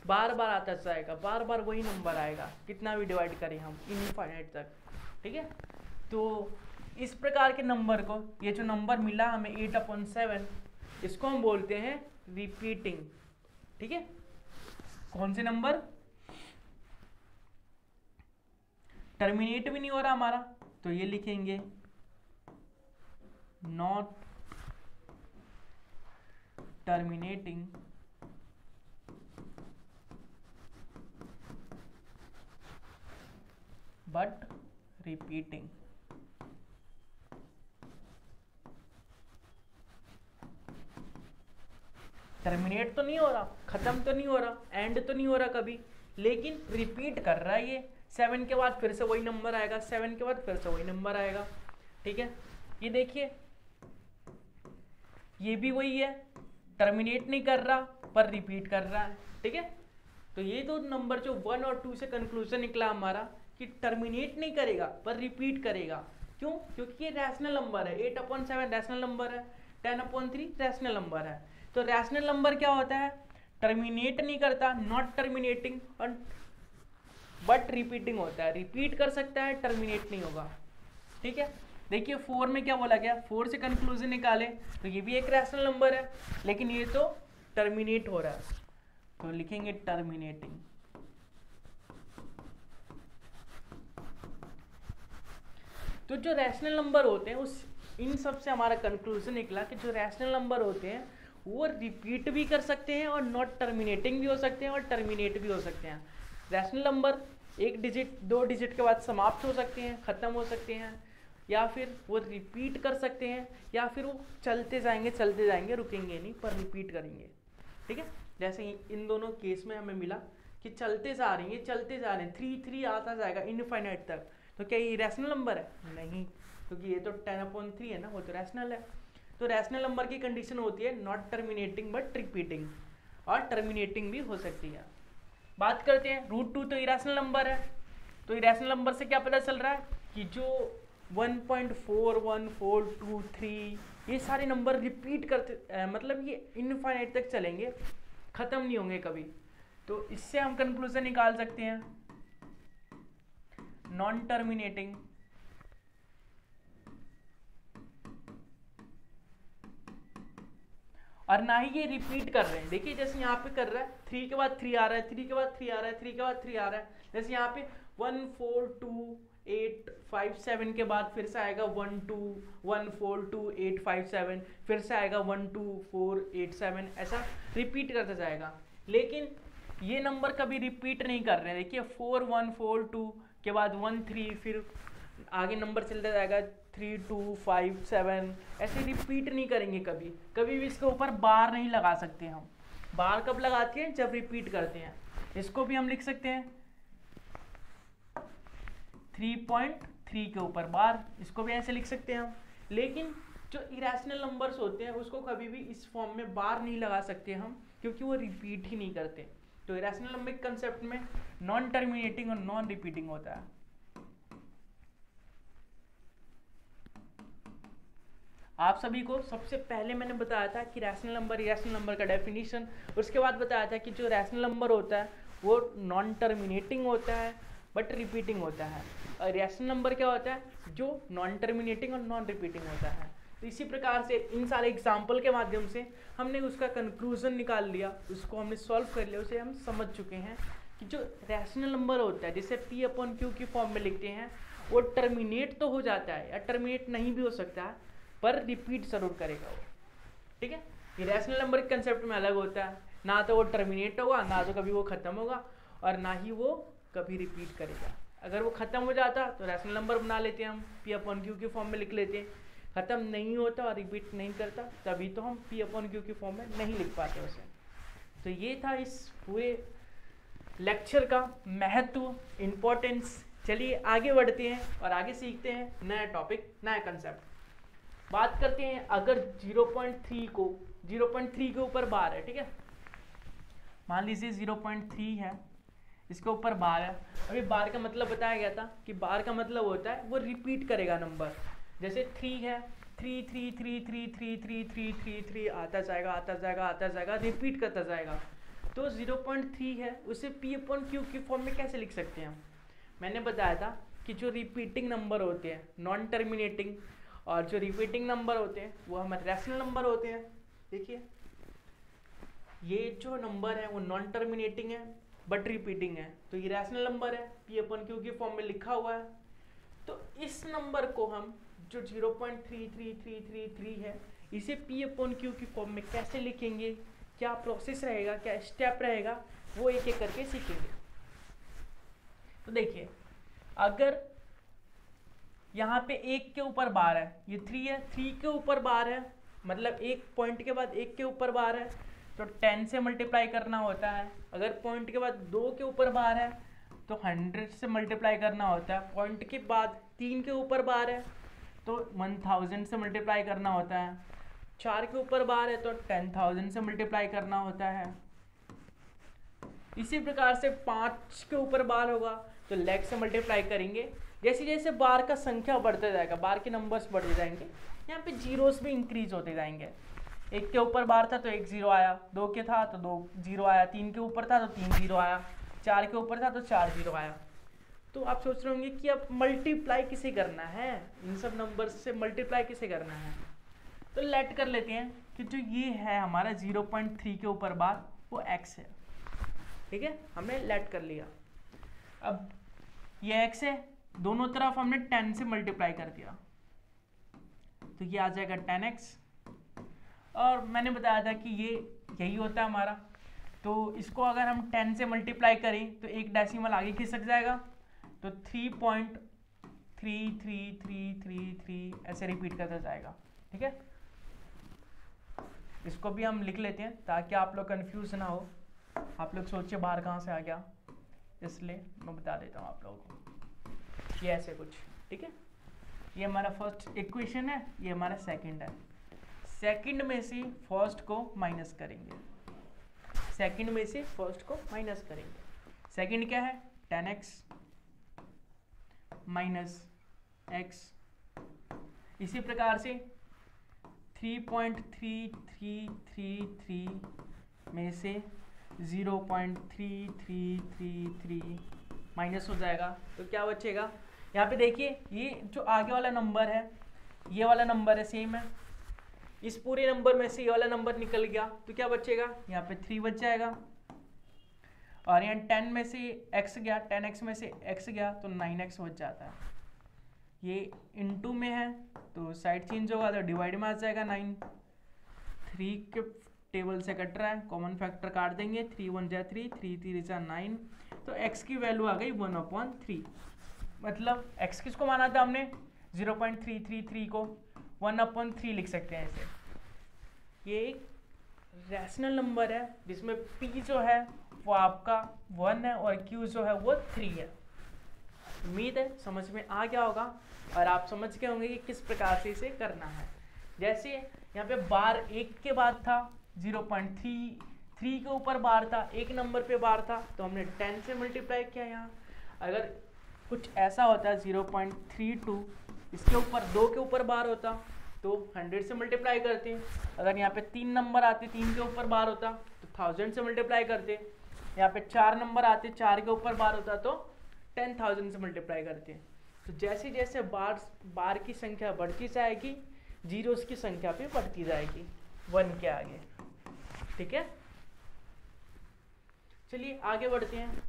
[SPEAKER 1] बार बार आता जाएगा, बार बार वही नंबर आएगा, कितना भी डिवाइड करें हम इनफाइनाइट तक, ठीक है। तो इस प्रकार के नंबर को, ये जो नंबर मिला हमें 8/7, इसको हम बोलते हैं रिपीटिंग, ठीक है। कौन से नंबर, टर्मिनेट भी नहीं हो रहा हमारा, तो ये लिखेंगे not terminating but repeating. Terminate तो नहीं हो रहा, खत्म तो नहीं हो रहा, एंड तो नहीं हो रहा कभी, लेकिन रिपीट कर रहा है ये। 7 के बाद फिर से वही नंबर आएगा, 7 के बाद फिर से वही नंबर आएगा, ठीक है। ये देखिए ये भी वही है, टर्मिनेट नहीं कर रहा पर रिपीट कर रहा है, ठीक है। तो ये दो नंबर जो 1 और 2 से कंक्लूजन निकला हमारा कि टर्मिनेट नहीं करेगा पर रिपीट करेगा। क्यों? क्योंकि ये रैशनल नंबर है, 8/7 रैशनल नंबर है, 10/3 रैशनल नंबर है। तो रैशनल नंबर क्या होता है, टर्मिनेट नहीं करता, नॉट टर्मिनेटिंग, और बट रिपीटिंग होता है, रिपीट कर सकता है, टर्मिनेट नहीं होगा, ठीक है। देखिए 4 में क्या बोला गया, 4 से कंक्लूजन निकाले तो ये भी एक रैशनल नंबर है, लेकिन ये तो टर्मिनेट हो रहा है, तो लिखेंगे टर्मिनेटिंग। तो जो रैशनल नंबर होते हैं उस इन सब से हमारा कंक्लूजन निकला कि जो रैशनल नंबर होते हैं वो रिपीट भी कर सकते हैं और नॉट टर्मिनेटिंग भी हो सकते हैं और टर्मिनेट भी हो सकते हैं। रैशनल नंबर 1 डिजिट 2 डिजिट के बाद समाप्त हो सकते हैं, ख़त्म हो सकते हैं, या फिर वो रिपीट कर सकते हैं, या फिर वो चलते जाएंगे रुकेंगे नहीं पर रिपीट करेंगे, ठीक है। जैसे इन दोनों केस में हमें मिला कि चलते जा रहे हैं 3 आता जाएगा इनफाइनाइट तक, तो क्या ये रैशनल नंबर है? नहीं, क्योंकि ये तो 10/3 है ना, वो तो रैशनल है। तो रैशनल नंबर की कंडीशन होती है नॉट टर्मिनेटिंग बट रिपीटिंग, और टर्मिनेटिंग भी हो सकती है। बात करते हैं √2, तो इरेशनल नंबर है, तो इरेशनल नंबर से क्या पता चल रहा है कि जो 1.414223 ये सारे नंबर रिपीट करते मतलब ये इनफाइनाइट तक चलेंगे, ख़त्म नहीं होंगे कभी। तो इससे हम कंक्लूजन निकाल सकते हैं नॉन टर्मिनेटिंग और ना ही ये रिपीट कर रहे हैं। देखिए जैसे यहाँ पे कर रहा है 3 के बाद 3 आ रहा है, 3 के बाद 3 आ रहा है, 3 के बाद 3 आ रहा है, जैसे यहाँ पे 142,857 के बाद फिर से आएगा 14142,857, फिर से आएगा 124,857, ऐसा रिपीट करता जाएगा। लेकिन ये नंबर कभी रिपीट नहीं कर रहे हैं। देखिए 4142 के बाद 13, फिर आगे नंबर चलता जाएगा 3257, ऐसे रिपीट नहीं करेंगे कभी। कभी भी इसके ऊपर बार नहीं लगा सकते हम। बार कब लगाते हैं? जब रिपीट करते हैं। इसको भी हम लिख सकते हैं 3.3 के ऊपर बार, इसको भी ऐसे लिख सकते हैं हम। लेकिन जो इरेशनल नंबर्स होते हैं उसको कभी भी इस फॉर्म में बार नहीं लगा सकते हम, क्योंकि वो रिपीट ही नहीं करते। तो इरेशनल नंबर के कंसेप्ट में नॉन टर्मिनेटिंग और नॉन रिपीटिंग होता है। आप सभी को सबसे पहले मैंने बताया था कि रैशनल नंबर इरेशनल नंबर का डेफिनेशन, उसके बाद बताया था कि जो रैशनल नंबर होता है वो नॉन टर्मिनेटिंग होता है बट रिपीटिंग होता है, और इरेशनल नंबर क्या होता है? जो नॉन टर्मिनेटिंग और नॉन रिपीटिंग होता है। तो इसी प्रकार से इन सारे एग्जाम्पल के माध्यम से हमने उसका कंक्लूजन निकाल लिया, उसको हमने सॉल्व कर लिया, उसे हम समझ चुके हैं कि जो रैशनल नंबर होता है जिसे P/Q की फॉर्म में लिखते हैं वो टर्मिनेट तो हो जाता है या टर्मिनेट नहीं भी हो सकता है, पर रिपीट जरूर करेगा वो, ठीक है। इरेशनल नंबर के कंसेप्ट में अलग होता है, ना तो वो टर्मिनेट होगा, ना तो कभी वो खत्म होगा, और ना ही वो कभी रिपीट करेगा। अगर वो ख़त्म हो जाता तो रैशनल नंबर बना लेते हैं, हम पी अपॉन क्यू के फॉर्म में लिख लेते हैं। ख़त्म नहीं होता और रिपीट नहीं करता तभी तो हम पी अपॉन क्यू के फॉर्म में नहीं लिख पाते उसे। तो ये था इस पूरे लेक्चर का महत्व, इम्पोर्टेंस। चलिए आगे बढ़ते हैं और आगे सीखते हैं नया टॉपिक, नया कंसेप्ट। बात करते हैं अगर 0.3 के ऊपर बार है, ठीक है, मान लीजिए 0.3 है, इसके ऊपर बार है। अभी बार का मतलब बताया गया था कि बार का मतलब होता है वो रिपीट करेगा नंबर। जैसे 3 है, 3 3 3 3 3 3 3 3 3 आता जाएगा आता जाएगा आता जाएगा, रिपीट करता जाएगा। तो 0.3 है, उसे पी अपॉन क्यू की फॉर्म में कैसे लिख सकते हैं हम? मैंने बताया था कि जो रिपीटिंग नंबर होते हैं नॉन टर्मिनेटिंग, और जो रिपीटिंग नंबर होते हैं वो हमारे रैशनल नंबर होते हैं। देखिए ये जो नंबर है वो नॉन टर्मिनेटिंग है बट रिपीटिंग है, तो ये रैशनल नंबर है, पी अपॉन क्यू की फॉर्म में लिखा हुआ है। तो इस नंबर को हम जो 0.33333 है, इसे पी अपॉन क्यू की फॉर्म में कैसे लिखेंगे, क्या प्रोसेस रहेगा, क्या स्टेप रहेगा, वो एक एक करके सीखेंगे। तो देखिए अगर यहाँ पे 1 के ऊपर बार है, ये 3 है, 3 के ऊपर बार है, मतलब एक पॉइंट के बाद 1 के ऊपर बार है तो 10 से मल्टीप्लाई करना होता है। अगर पॉइंट के बाद 2 के ऊपर बार है तो 100 से मल्टीप्लाई करना होता है। पॉइंट के बाद 3 के ऊपर बार है तो 1000 से मल्टीप्लाई करना होता है। 4 के ऊपर बार है तो 10,000 से मल्टीप्लाई करना होता है। इसी प्रकार से 5 के ऊपर बार होगा तो लाख से मल्टीप्लाई करेंगे। जैसे जैसे बार का संख्या बढ़ता जाएगा, बार के नंबर्स बढ़ते जाएंगे, यहाँ पे जीरोस भी इंक्रीज होते जाएंगे। 1 के ऊपर बार था तो 1 जीरो आया, 2 के था तो 2 जीरो आया, 3 के ऊपर था तो 3 जीरो आया, 4 के ऊपर था तो 4 जीरो आया। तो आप सोच रहे होंगे कि अब मल्टीप्लाई किसे करना है, इन सब नंबर से मल्टीप्लाई किसे करना है। तो लेट कर लेते हैं कि जो ये है हमारा 0.3 के ऊपर बार वो x है, ठीक है, हमने लेट कर लिया। अब ये x है, दोनों तरफ हमने 10 से मल्टीप्लाई कर दिया तो ये आ जाएगा 10x। और मैंने बताया था कि ये यही होता है हमारा, तो इसको अगर हम 10 से मल्टीप्लाई करें तो एक डेसिमल आगे खिसक जाएगा, तो 3.33333 ऐसे रिपीट करता जाएगा, ठीक है। इसको भी हम लिख लेते हैं ताकि आप लोग कंफ्यूज ना हो, आप लोग सोचिए बाहर कहाँ से आ गया, इसलिए मैं बता देता हूँ आप लोगों को। ये ऐसे कुछ, ठीक है, ये हमारा फर्स्ट इक्वेशन है, ये हमारा सेकंड है। सेकंड में से फर्स्ट को माइनस करेंगे, सेकंड में से फर्स्ट को माइनस करेंगे। सेकंड क्या है, 10x माइनस x। इसी प्रकार से 3.3333 में से 0.3333 माइनस हो जाएगा तो क्या बचेगा। यहाँ पे देखिए ये जो आगे वाला नंबर है, ये वाला नंबर है सेम है, इस पूरे नंबर में से ये वाला नंबर निकल गया तो क्या बचेगा, यहाँ पे 3 बच जाएगा। और यहाँ 10 में से x गया, 10x में से x गया तो 9x बच जाता है। ये इनटू में है तो साइड चेंज होगा तो डिवाइड में आ जाएगा 9। 3 के टेबल से कट रहा है, कॉमन फैक्टर काट देंगे, 3 1 जा 3, 3 3 जा 9, तो x की वैल्यू आ गई 1/3। मतलब x किसको माना था हमने, 0.333 को 1/3 लिख सकते हैं इसे। ये एक रैशनल नंबर है जिसमें p जो है वो आपका 1 है और q जो है वो 3 है। उम्मीद है समझ में आ गया होगा और आप समझ गए होंगे कि किस प्रकार से इसे करना है। जैसे यहाँ पे बार 1 के बाद था, 0.3 के ऊपर बार था, एक नंबर पे बार था तो हमने 10 से मल्टीप्लाई किया। यहाँ अगर कुछ ऐसा होता है 0.32, इसके ऊपर 2 के ऊपर बार होता तो 100 से मल्टीप्लाई करते हैं। अगर यहाँ पे 3 नंबर आते, 3 के ऊपर बार होता तो 1000 से मल्टीप्लाई करते। यहाँ पे 4 नंबर आते, 4 के ऊपर बार होता तो 10,000 से मल्टीप्लाई करते हैं। तो जैसे जैसे बार की संख्या बढ़ती जाएगी, जीरोस की संख्या भी बढ़ती जाएगी 1 के आगे, ठीक है। चलिए आगे बढ़ते हैं।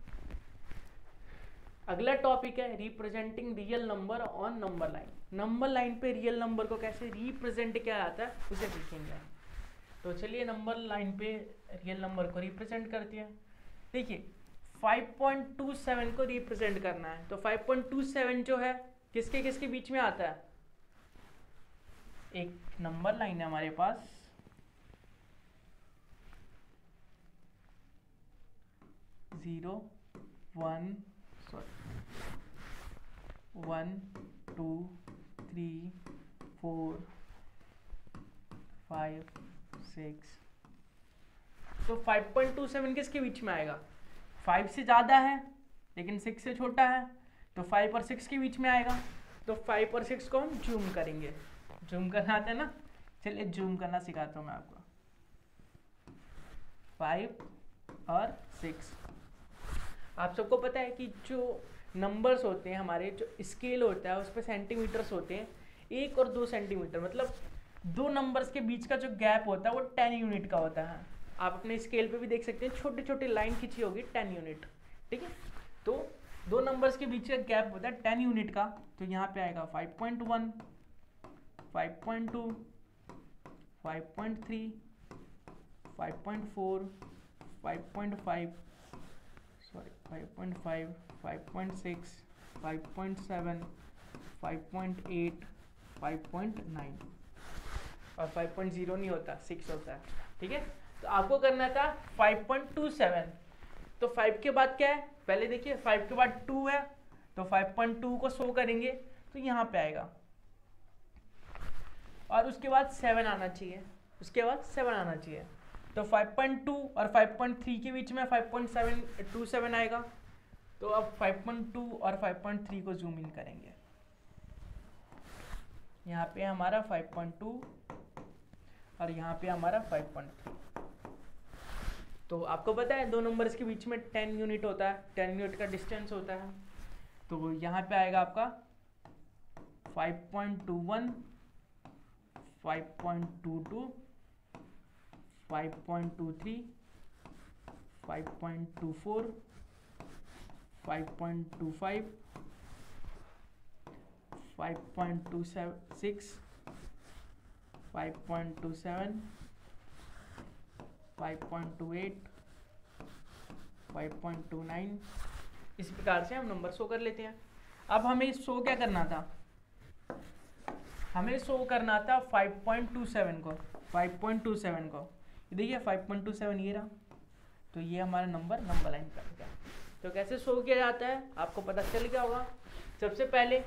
[SPEAKER 1] अगला टॉपिक है representing real number on number line. Number line पे रियल नंबर को कैसे रिप्रेजेंट किया जाता है उसे सीखेंगे। तो चलिए नंबर लाइन पे रियल नंबर को रिप्रेजेंट करते हैं। देखिए 5.27 को रिप्रेजेंट करना है, तो 5.27 जो है किसके किसके बीच में आता है? एक नंबर लाइन है हमारे पास, 0 1 2 3 4 5 6, तो 5.27 किसके बीच में आएगा? 5 से ज़्यादा है लेकिन 6 से छोटा है, तो 5 और 6 के बीच में आएगा। तो 5 और 6 को हम जूम करेंगे। जूम करना आता है ना, चलिए जूम करना सिखाता हूँ मैं आपको। 5 और 6, आप सबको पता है कि जो नंबर्स होते हैं हमारे, जो स्केल होता है उस पर सेंटीमीटर्स होते हैं, 1 और 2 सेंटीमीटर, मतलब दो नंबर्स के बीच का जो गैप होता है वो 10 यूनिट का होता है। आप अपने स्केल पे भी देख सकते हैं, छोटे छोटे लाइन खींची होगी 10 यूनिट, ठीक है। तो दो नंबर्स के बीच का गैप होता है 10 यूनिट का, तो यहाँ पे आएगा 5.1, 5.2, 5.3, 5.4, 5.5, सॉरी 5.5, 5.6, 5.7, 5.8, 5.9 और 5.0 नहीं होता, 6 होता है, ठीक है। तो आपको करना था 5.27, तो 5 के बाद क्या है? पहले देखिए 5 के बाद 2 है, तो 5.2 को शो करेंगे तो यहाँ पे आएगा, और उसके बाद 7 आना चाहिए, उसके बाद 7 आना चाहिए, तो 5.2 और 5.3 के बीच में 5.727 आएगा। तो अब 5.2 और 5.3 को जूम इन करेंगे, यहाँ पे हमारा 5.2 और यहाँ पे हमारा 5.3। तो आपको पता है दो नंबर्स के बीच में 10 यूनिट होता है, 10 यूनिट का डिस्टेंस होता है। तो यहाँ पे आएगा आपका 5.21, 5.22, 5.23, 5.24, 5.25, 5.26, 5.27, 5.28, 5.29, इस प्रकार से हम नंबर शो कर लेते हैं। अब हमें शो क्या करना था? हमें शो करना था 5.27 को, 5.27 को, देखिए 5.27 ये रहा, तो ये हमारा नंबर लाइन पर गया। तो कैसे शो किया जाता है आपको पता चल गया होगा। सबसे पहले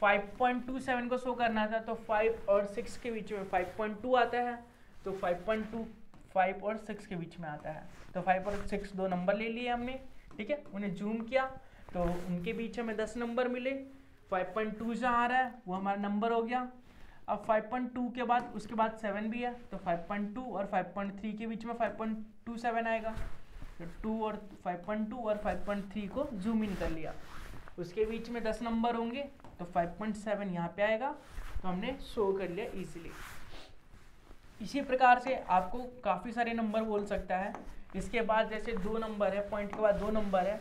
[SPEAKER 1] 5.27 को शो करना था, तो 5 और 6 के बीच में 5.2 आता है, तो 5.2 5 और 6 के बीच में आता है, तो 5 और 6 दो नंबर ले लिए हमने, ठीक है। उन्हें जूम किया तो उनके बीच हमें 10 नंबर मिले। 5.2 जहाँ आ रहा है वो हमारा नंबर हो गया। अब 5.2 के बाद उसके बाद 7 भी है, तो 5.2 और 5.3 के बीच में 5.27 आएगा, तो 2 और 5.2 और 5.3 को जूम इन कर लिया, उसके बीच में 10 नंबर होंगे, तो 5.7 यहाँ पे आएगा, तो हमने शो कर लिया इजीली। इसी प्रकार से आपको काफ़ी सारे नंबर बोल सकता है। इसके बाद जैसे 2 नंबर है, पॉइंट के बाद 2 नंबर है,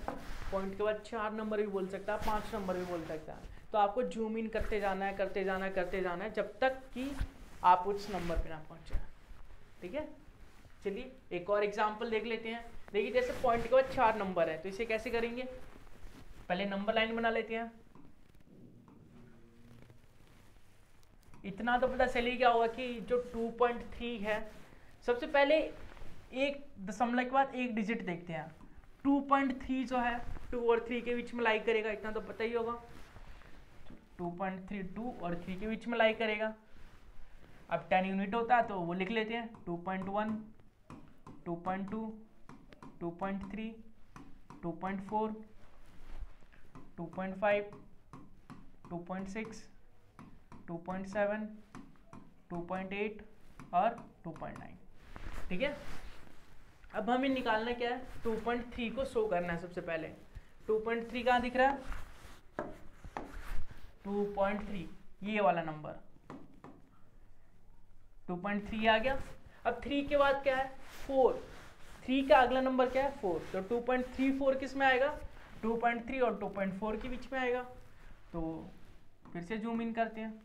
[SPEAKER 1] पॉइंट के बाद 4 नंबर भी बोल सकता है, 5 नंबर भी बोल सकता है। तो आपको जूम इन करते जाना है, करते जाना है, करते जाना है, जब तक कि आप उस नंबर पे ना पहुंचे, ठीक है। चलिए एक और एग्जांपल देख लेते हैं। देखिए जैसे पॉइंट के बाद 4 नंबर है, तो इसे कैसे करेंगे? पहले नंबर लाइन बना लेते हैं। इतना तो पता चल ही गया होगा कि जो 2.3 है, सबसे पहले एक दशमलव के बाद एक डिजिट देखते हैं। 2.3 जो है 2 और 3 के बीच में लाई करेगा, इतना तो पता ही होगा। 2.3 2 और 3 के बीच में लाई करेगा। अब 10 यूनिट होता है तो वो लिख लेते हैं, 2.1, 2.2, 2.3, 2.4, 2.5, 2.6, 2.7, 2.8 और 2.9, ठीक है। अब हमें निकालना क्या है? 2.3 को शो करना है। सबसे पहले 2.3 कहाँ दिख रहा है? 2.3 ये वाला नंबर 2.3 आ गया। अब 3 के बाद क्या है? 4। 3 का अगला नंबर क्या है? 4। तो 2.34 किस में आएगा? 2.3 और 2.4 के बीच में आएगा। तो फिर से जूम इन करते हैं,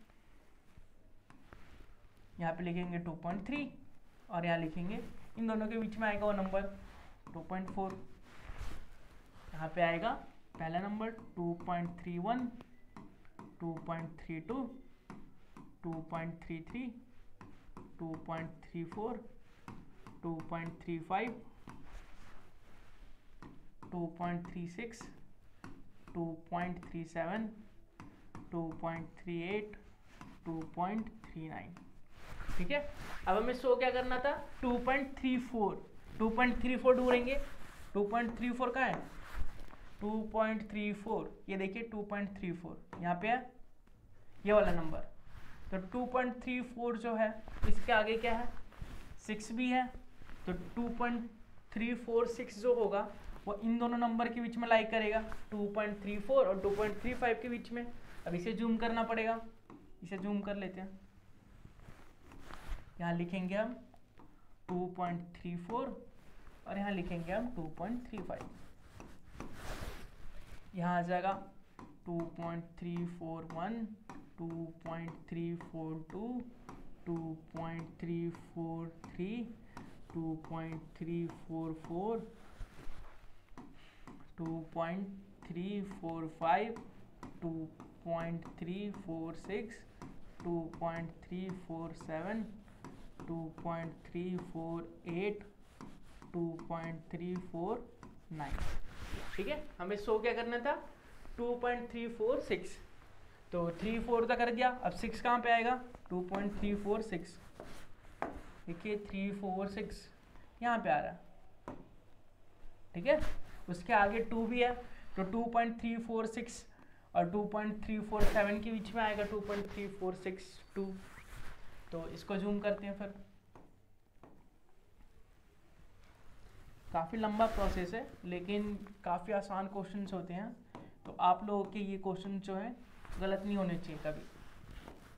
[SPEAKER 1] यहाँ पे लिखेंगे 2.3 और यहाँ लिखेंगे, इन दोनों के बीच में आएगा वो नंबर 2.4। यहाँ पे आएगा पहला नंबर 2.31, 2.32, 2.33, 2.34, 2.35, 2.36, 2.37, 2.38, 2.39। ठीक है, अब हमें शो क्या करना था 2.34, 2.34 ढूंढेंगे। 2.34 कहाँ है 2.34, ये देखिए 2.34 यहाँ पे है ये वाला नंबर। तो 2.34 जो है इसके आगे क्या है 6 भी है, तो 2.346 जो होगा वो इन दोनों नंबर के बीच में लाई करेगा, 2.34 और 2.35 के बीच में। अब इसे जूम करना पड़ेगा, इसे जूम कर लेते हैं। यहाँ लिखेंगे हम 2.34 और यहाँ लिखेंगे हम 2.35। यहाँ आ जाएगा 2.341, 2.342, 2.343, 2.344, 2.345, 2.346, 2.347, 2.348, 2.349। ठीक है, हमें शो क्या करना था 2.346, तो 3 तक कर दिया। अब 6 कहाँ पे आएगा 2.346, देखिए 346 यहाँ पे आ रहा है। ठीक है, उसके आगे 2 भी है, तो 2.346 और 2.347 के बीच में आएगा 2.3462। तो इसको जूम करते हैं फिर। काफ़ी लंबा प्रोसेस है लेकिन काफ़ी आसान क्वेश्चंस होते हैं, तो आप लोगों के ये क्वेश्चन जो है गलत नहीं होने चाहिए कभी।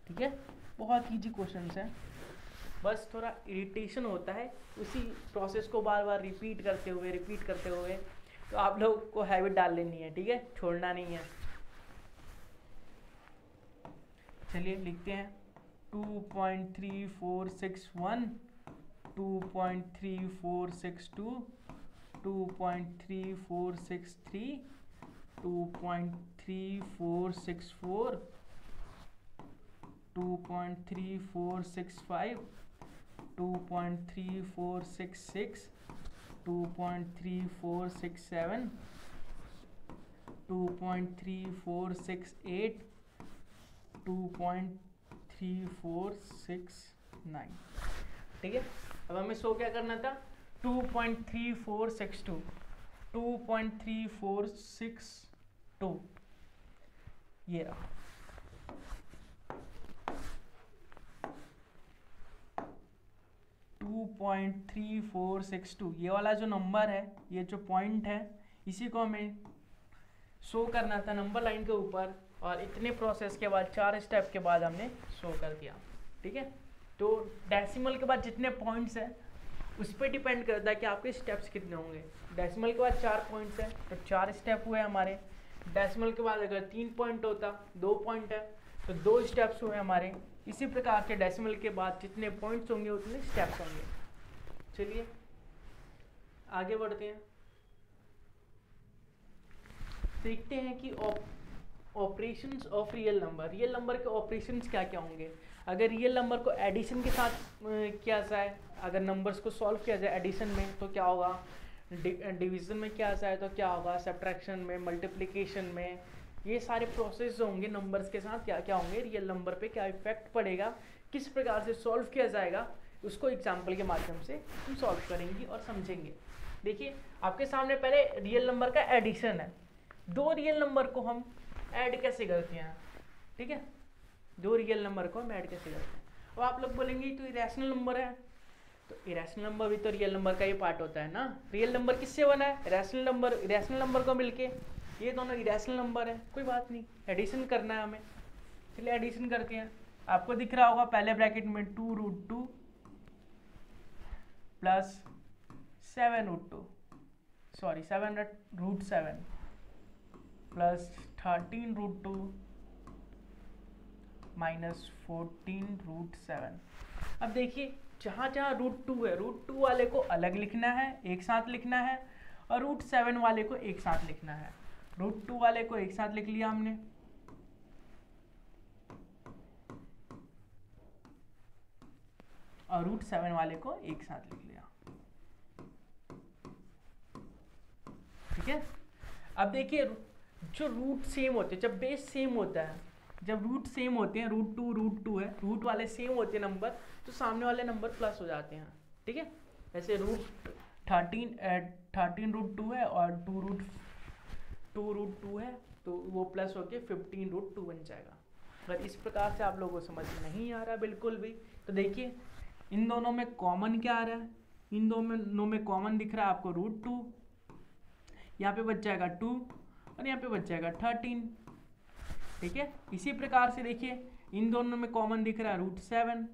[SPEAKER 1] ठीक है, बहुत ईजी क्वेश्चंस हैं, बस थोड़ा इरिटेशन होता है उसी प्रोसेस को बार बार रिपीट करते हुए, तो आप लोगों को हैबिट डाल लेनी है। ठीक है, छोड़ना नहीं है। चलिए लिखते हैं 2.3461, 2.3462, 2.3463, 2.3464, 2.3465, 2.3466, 2.3467, 2.3468, 2.3469। ठीक है, अब हमें शो क्या करना था 2.3462, 2.3462 ये रहा। टू 2.3462 ये वाला जो नंबर है, ये जो पॉइंट है, इसी को हमें शो करना था नंबर लाइन के ऊपर, और इतने प्रोसेस के बाद 4 स्टेप के बाद हमने शो कर दिया। ठीक है, तो डेसिमल के बाद जितने पॉइंट्स हैं उस पर डिपेंड करता है कि आपके स्टेप्स कितने होंगे। डेसिमल के बाद 4 पॉइंट्स हैं तो 4 स्टेप हुए हमारे। डेसिमल के बाद अगर 3 पॉइंट होता 2 पॉइंट है तो 2 स्टेप्स हुए हमारे। इसी प्रकार के डेसिमल के बाद जितने पॉइंट्स होंगे उतने स्टेप्स होंगे। चलिए आगे बढ़ते हैं, देखते हैं कि ऑपरेशंस ऑफ रियल नंबर के ऑपरेशंस क्या क्या होंगे। अगर रियल नंबर को एडिशन के साथ किया जाए, अगर नंबर्स को सॉल्व किया जाए एडिशन में तो क्या होगा, डिवीजन में किया जाए तो क्या होगा, सब्ट्रैक्शन में, मल्टीप्लिकेशन में, ये सारे प्रोसेस जो होंगे नंबर्स के साथ क्या क्या होंगे, रियल नंबर पे क्या इफेक्ट पड़ेगा, किस प्रकार से सॉल्व किया जाएगा, उसको एग्जाम्पल के माध्यम से हम सॉल्व करेंगे और समझेंगे। देखिए आपके सामने पहले रियल नंबर का एडिशन है। 2 रियल नंबर को हम ऐड कैसे करते हैं, ठीक है, 2 रियल नंबर को हम ऐड कैसे करते हैं। अब आप लोग बोलेंगे तो इरेशनल नंबर है, तो इरेशनल नंबर भी तो रियल नंबर का ही पार्ट होता है ना। रियल नंबर किससे बना है, इरेशनल नंबर को मिलके, ये दोनों इरेशनल नंबर है। कोई बात नहीं, एडिशन करना है हमें, चलिए एडिशन करते हैं। आपको दिख रहा होगा पहले ब्रैकेट में 2√2 प्लस 7√2 प्लस 13√2 माइनस 14√7। अब देखिए जहाँ जहाँ √2 है, √2 वाले को अलग लिखना है, एक साथ लिखना है, और रूट 7 वाले को एक साथ लिखना है। रूट 2 वाले को एक साथ लिख लिया हमने, और रूट 7 वाले को एक साथ लिख लिया। ठीक है, अब देखिए जो रूट सेम होते हैं, जब बेस सेम होता है, जब रूट सेम होते हैं, रूट टू है, रूट वाले सेम होते हैं नंबर, तो सामने वाले नंबर प्लस हो जाते हैं। ठीक है, जैसे रूट 13 रूट 2 है और 2 रूट 2 है, तो वो प्लस होके 15 रूट 2 बन जाएगा। अगर इस प्रकार से आप लोगों को समझ नहीं आ रहा बिल्कुल भी, तो देखिए इन दोनों में कॉमन क्या आ रहा है, इन दोनों में कॉमन दिख रहा है आपको रूट 2, यहाँ पे बच जाएगा 2 और यहाँ पे बच जाएगा 13। ठीक है, इसी प्रकार से देखिए इन दोनों में कॉमन दिख रहा है रूट 7,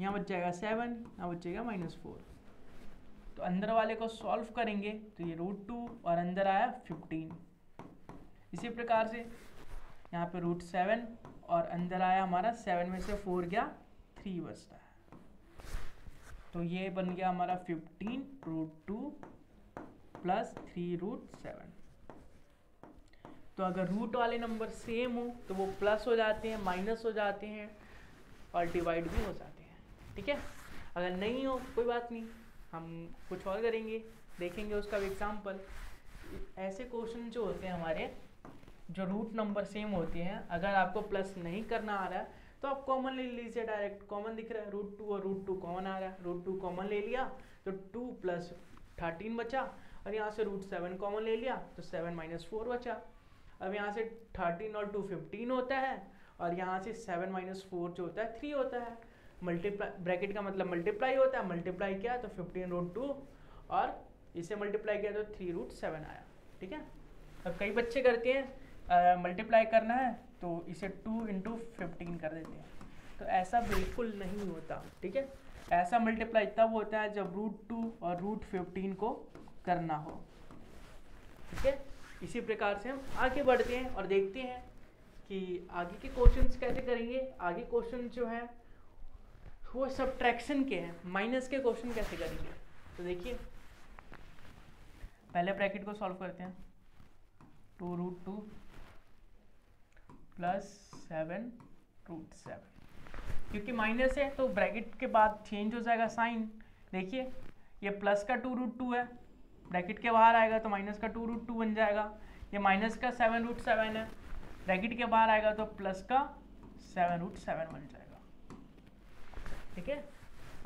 [SPEAKER 1] यहाँ बच जाएगा 7, यहाँ बचेगा -4। तो अंदर वाले को सॉल्व करेंगे तो ये रूट 2 और अंदर आया 15। इसी प्रकार से यहाँ पे रूट 7 और अंदर आया हमारा 7 में से 4 गया 3 बचता है, तो ये बन गया हमारा 15 रूट 2 प्लस 3 रूट 7। तो अगर रूट वाले नंबर सेम हो तो वो प्लस हो जाते हैं, माइनस हो जाते हैं और डिवाइड भी हो जाते हैं। ठीक है, अगर नहीं हो कोई बात नहीं, हम कुछ और करेंगे, देखेंगे उसका एग्जाम्पल। ऐसे क्वेश्चन जो होते हैं हमारे, जो रूट नंबर सेम होते हैं, अगर आपको प्लस नहीं करना आ रहा है तो आप कॉमन ले लीजिए, डायरेक्ट कॉमन दिख रहा है रूट 2 और रूट 2 कॉमन आ रहा है, रूट 2 कॉमन ले लिया तो 2 प्लस 13 बचा, और यहाँ से रूट 7 कॉमन ले लिया तो 7 - 4 बचा। अब यहाँ से 13 और 2 15 होता है, और यहाँ से 7 - 4 जो होता है 3 होता है। मल्टीप्लाई, ब्रैकेट का मतलब मल्टीप्लाई होता है, मल्टीप्लाई किया तो 15 रूट 2 और इसे मल्टीप्लाई किया तो 3 रूट 7 आया। ठीक है, अब कई बच्चे करते हैं मल्टीप्लाई करना है तो इसे 2 × 15 कर देते हैं, तो ऐसा बिल्कुल नहीं होता। ठीक है, ऐसा मल्टीप्लाई तब होता है जब रूट 2 और रूट 15 को करना हो। ठीक है, इसी प्रकार से हम आगे बढ़ते हैं और देखते हैं कि आगे के क्वेश्चंस कैसे करेंगे। आगे क्वेश्चन जो है वो सब्ट्रैक्शन के हैं, माइनस के क्वेश्चन कैसे करेंगे। तो देखिए पहले ब्रैकेट को सॉल्व करते हैं, 2 रूट 2 प्लस 7 रूट 7, क्योंकि माइनस है तो ब्रैकेट के बाद चेंज हो जाएगा साइन। देखिए ये प्लस का 2 रूट 2 है, ब्रैकेट के बाहर आएगा तो माइनस का 2 रूट 2 बन जाएगा। ये माइनस का 7 रूट 7 है, ब्रैकेट के बाहर आएगा तो प्लस का 7 रूट 7 बन जाएगा। ठीक है,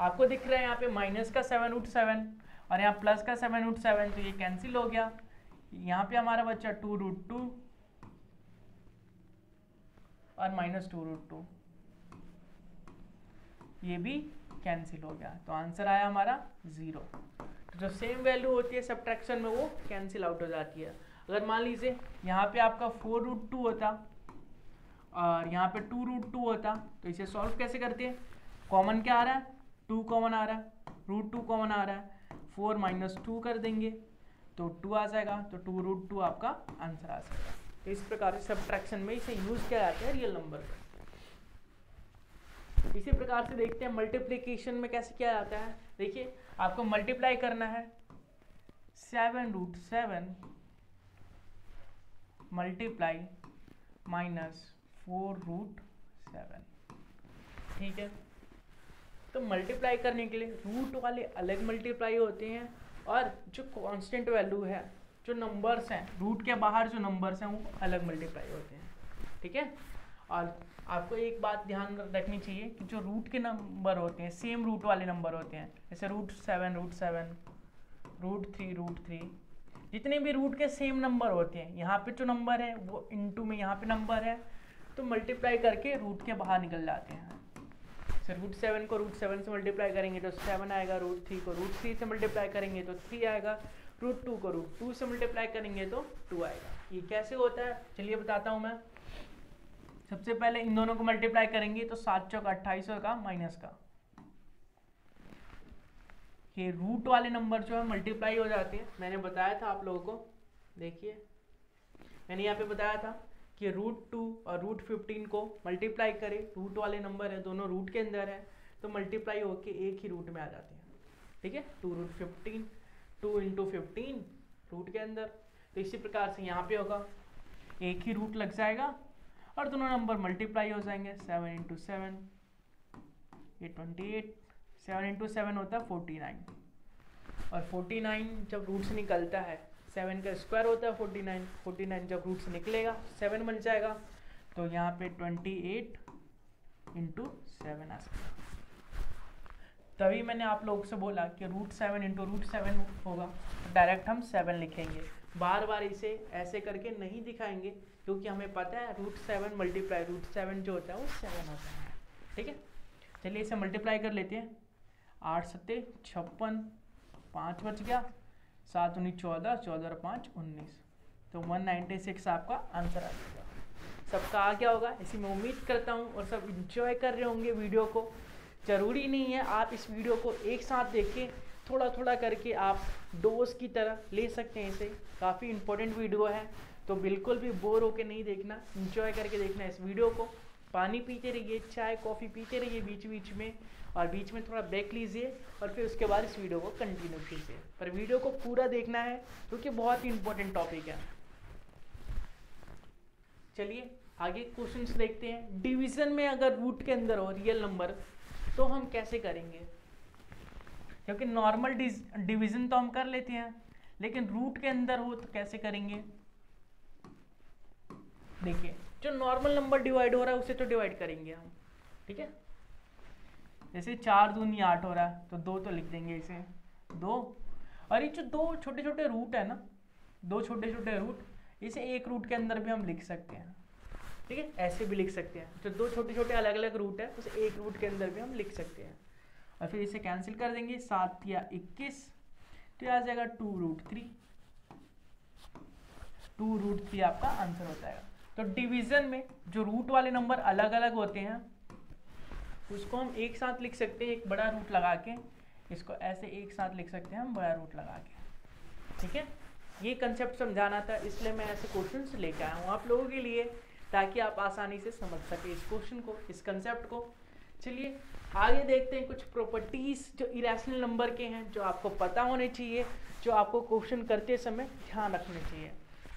[SPEAKER 1] आपको दिख रहा है यहाँ पे माइनस का 7 रूट 7 और यहाँ प्लस का 7 रूट 7, तो ये कैंसिल हो गया। यहाँ पे हमारा बच्चा 2 रूट 2 और -2 रूट 2, ये भी कैंसिल हो गया, तो आंसर आया हमारा 0। तो जो सेम वैल्यू होती है सब्ट्रैक्शन में वो कैंसिल आउट हो जाती है। अगर मान लीजिए यहाँ पे आपका 4 रूट 2 होता और यहाँ पे 2 रूट 2 होता, तो इसे सॉल्व कैसे करते हैं। कॉमन क्या आ रहा है, 2 कॉमन आ रहा है, रूट 2 कॉमन आ रहा है, 4 - 2 कर देंगे तो 2 आ जाएगा, तो 2 रूट 2 आपका आंसर आ जाएगा। तो इस प्रकार से सब्ट्रैक्शन में इसे यूज किया जाता है रियल नंबर का। इसी प्रकार से देखते हैं मल्टीप्लिकेशन में कैसे किया जाता है। देखिए आपको मल्टीप्लाई करना है 7 रूट 7 मल्टीप्लाई -4 रूट 7। ठीक है, तो मल्टीप्लाई करने के लिए रूट वाले अलग मल्टीप्लाई होते हैं और जो कांस्टेंट वैल्यू है, जो नंबर्स हैं, रूट के बाहर जो नंबर्स हैं वो अलग मल्टीप्लाई होते हैं। ठीक है, और आपको एक बात ध्यान रखनी चाहिए कि जो रूट के नंबर होते हैं, सेम रूट वाले नंबर होते हैं, जैसे रूट 7 रूट 3 जितने भी रूट के सेम नंबर होते हैं, यहाँ पे जो नंबर है वो इनटू में यहाँ पे नंबर है, तो मल्टीप्लाई करके रूट के बाहर निकल जाते हैं। सर रूट 7 को रूट 7 से मल्टीप्लाई करेंगे तो 7 आएगा, रूट 3 को रूट 3 से मल्टीप्लाई करेंगे तो 3 आएगा, रूट 2 को रूट 2 से मल्टीप्लाई करेंगे तो 2 आएगा। ये कैसे होता है चलिए बताता हूँ मैं। सबसे पहले इन दोनों को मल्टीप्लाई करेंगे तो 7 चौक 28 होगा माइनस का, ये रूट वाले नंबर जो है मल्टीप्लाई हो जाते हैं। मैंने बताया था आप लोगों को, देखिए मैंने यहाँ पे बताया था कि रूट 2 और रूट 15 को मल्टीप्लाई करें, रूट वाले नंबर है दोनों रूट के अंदर है तो मल्टीप्लाई होके एक ही रूट में आ जाते हैं। ठीक है, 2 रूट 15, 2 × 15 रूट के अंदर। तो इसी प्रकार से यहाँ पे होगा, एक ही रूट लग जाएगा और दोनों नंबर मल्टीप्लाई हो जाएंगे। 7 इंटू 7 ये 28, 7 इंटू 7 होता है 49, और 49 जब रूट से निकलता है 7 का स्क्वायर होता है 49, 49 जब रूट से निकलेगा 7 बन जाएगा। तो यहाँ पे 28 इंटू 7 आ सकता। तभी मैंने आप लोगों से बोला कि √7 इंटू √7 होगा, तो डायरेक्ट हम 7 लिखेंगे। बार बार इसे ऐसे करके नहीं दिखाएंगे, क्योंकि हमें पता है √7 मल्टीप्लाई √7 जो होता है वो 7 होता है। ठीक है, चलिए इसे मल्टीप्लाई कर लेते हैं। 8 सत्ते 56, 5 बच गया, 7 19 14, 14 और 5 19, तो 196 आपका आंसर आ जाएगा। सबका आ गया होगा इसी में उम्मीद करता हूँ, और सब इंजॉय कर रहे होंगे वीडियो को। ज़रूरी नहीं है आप इस वीडियो को एक साथ देखें, थोड़ा थोड़ा करके आप डोज की तरह ले सकते हैं इसे। काफ़ी इंपॉर्टेंट वीडियो है, तो बिल्कुल भी बोर होकर नहीं देखना, इंजॉय करके देखना इस वीडियो को। पानी पीते रहिए, चाय कॉफ़ी पीते रहिए बीच बीच में, और बीच में थोड़ा ब्रेक लीजिए, और फिर उसके बाद इस वीडियो को कंटिन्यू कीजिए। पर वीडियो को पूरा देखना है क्योंकि बहुत ही इंपॉर्टेंट टॉपिक है। चलिए आगे क्वेश्चंस देखते हैं। डिवीजन में अगर रूट के अंदर हो रियल नंबर तो हम कैसे करेंगे, क्योंकि नॉर्मल डिवीजन तो हम कर लेते हैं, लेकिन रूट के अंदर हो तो कैसे करेंगे। देखिए जो नॉर्मल नंबर डिवाइड हो रहा है उसे तो डिवाइड करेंगे हम, ठीक है। जैसे 4 दूनी 8 हो रहा है तो 2 तो लिख देंगे इसे 2, और ये जो 2 छोटे छोटे रूट है ना, 2 छोटे छोटे रूट, इसे एक रूट के अंदर भी हम लिख सकते हैं, ठीक है, ऐसे भी लिख सकते हैं। तो 2 छोटे छोटे अलग अलग रूट है उसे एक रूट के अंदर भी हम लिख सकते हैं, और फिर इसे कैंसिल कर देंगे। 7 या 21, तो आ जाएगा 2√3, 2√3 आपका आंसर हो जाएगा। तो डिवीजन में जो रूट वाले नंबर अलग अलग होते हैं उसको हम एक साथ लिख सकते हैं, एक बड़ा रूट लगा के, इसको ऐसे एक साथ लिख सकते हैं हम बड़ा रूट लगा के, ठीक है। ये कंसेप्ट समझाना था, इसलिए मैं ऐसे क्वेश्चंस लेके आया हूँ आप लोगों के लिए, ताकि आप आसानी से समझ सके इस क्वेश्चन को, इस कंसेप्ट को। चलिए आगे देखते हैं कुछ प्रॉपर्टीज जो इरेशनल नंबर के हैं, जो आपको पता होने चाहिए, जो आपको क्वेश्चन करते समय ध्यान रखने चाहिए।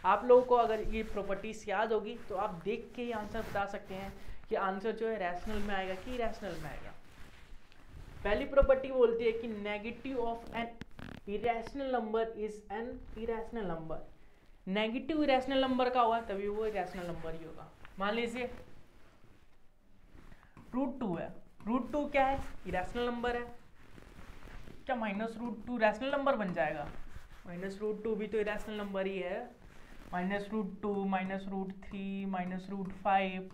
[SPEAKER 1] आप लोगों को अगर ये प्रॉपर्टीज याद होगी तो आप देख के ही आंसर बता सकते हैं कि आंसर जो है रैशनल में आएगा कि इरेशनल में आएगा। पहली प्रॉपर्टी बोलती है कि negative of an irrational number is an irrational number. Negative irrational number का होगा तभी वो इरेशनल नंबर ही होगा। मान लीजिए √2 है, √2 क्या है, इरेशनल नंबर है। क्या -√2 रैशनल नंबर बन जाएगा? -√2 भी तो इरेशनल नंबर ही है। -√2, -√3, -√5,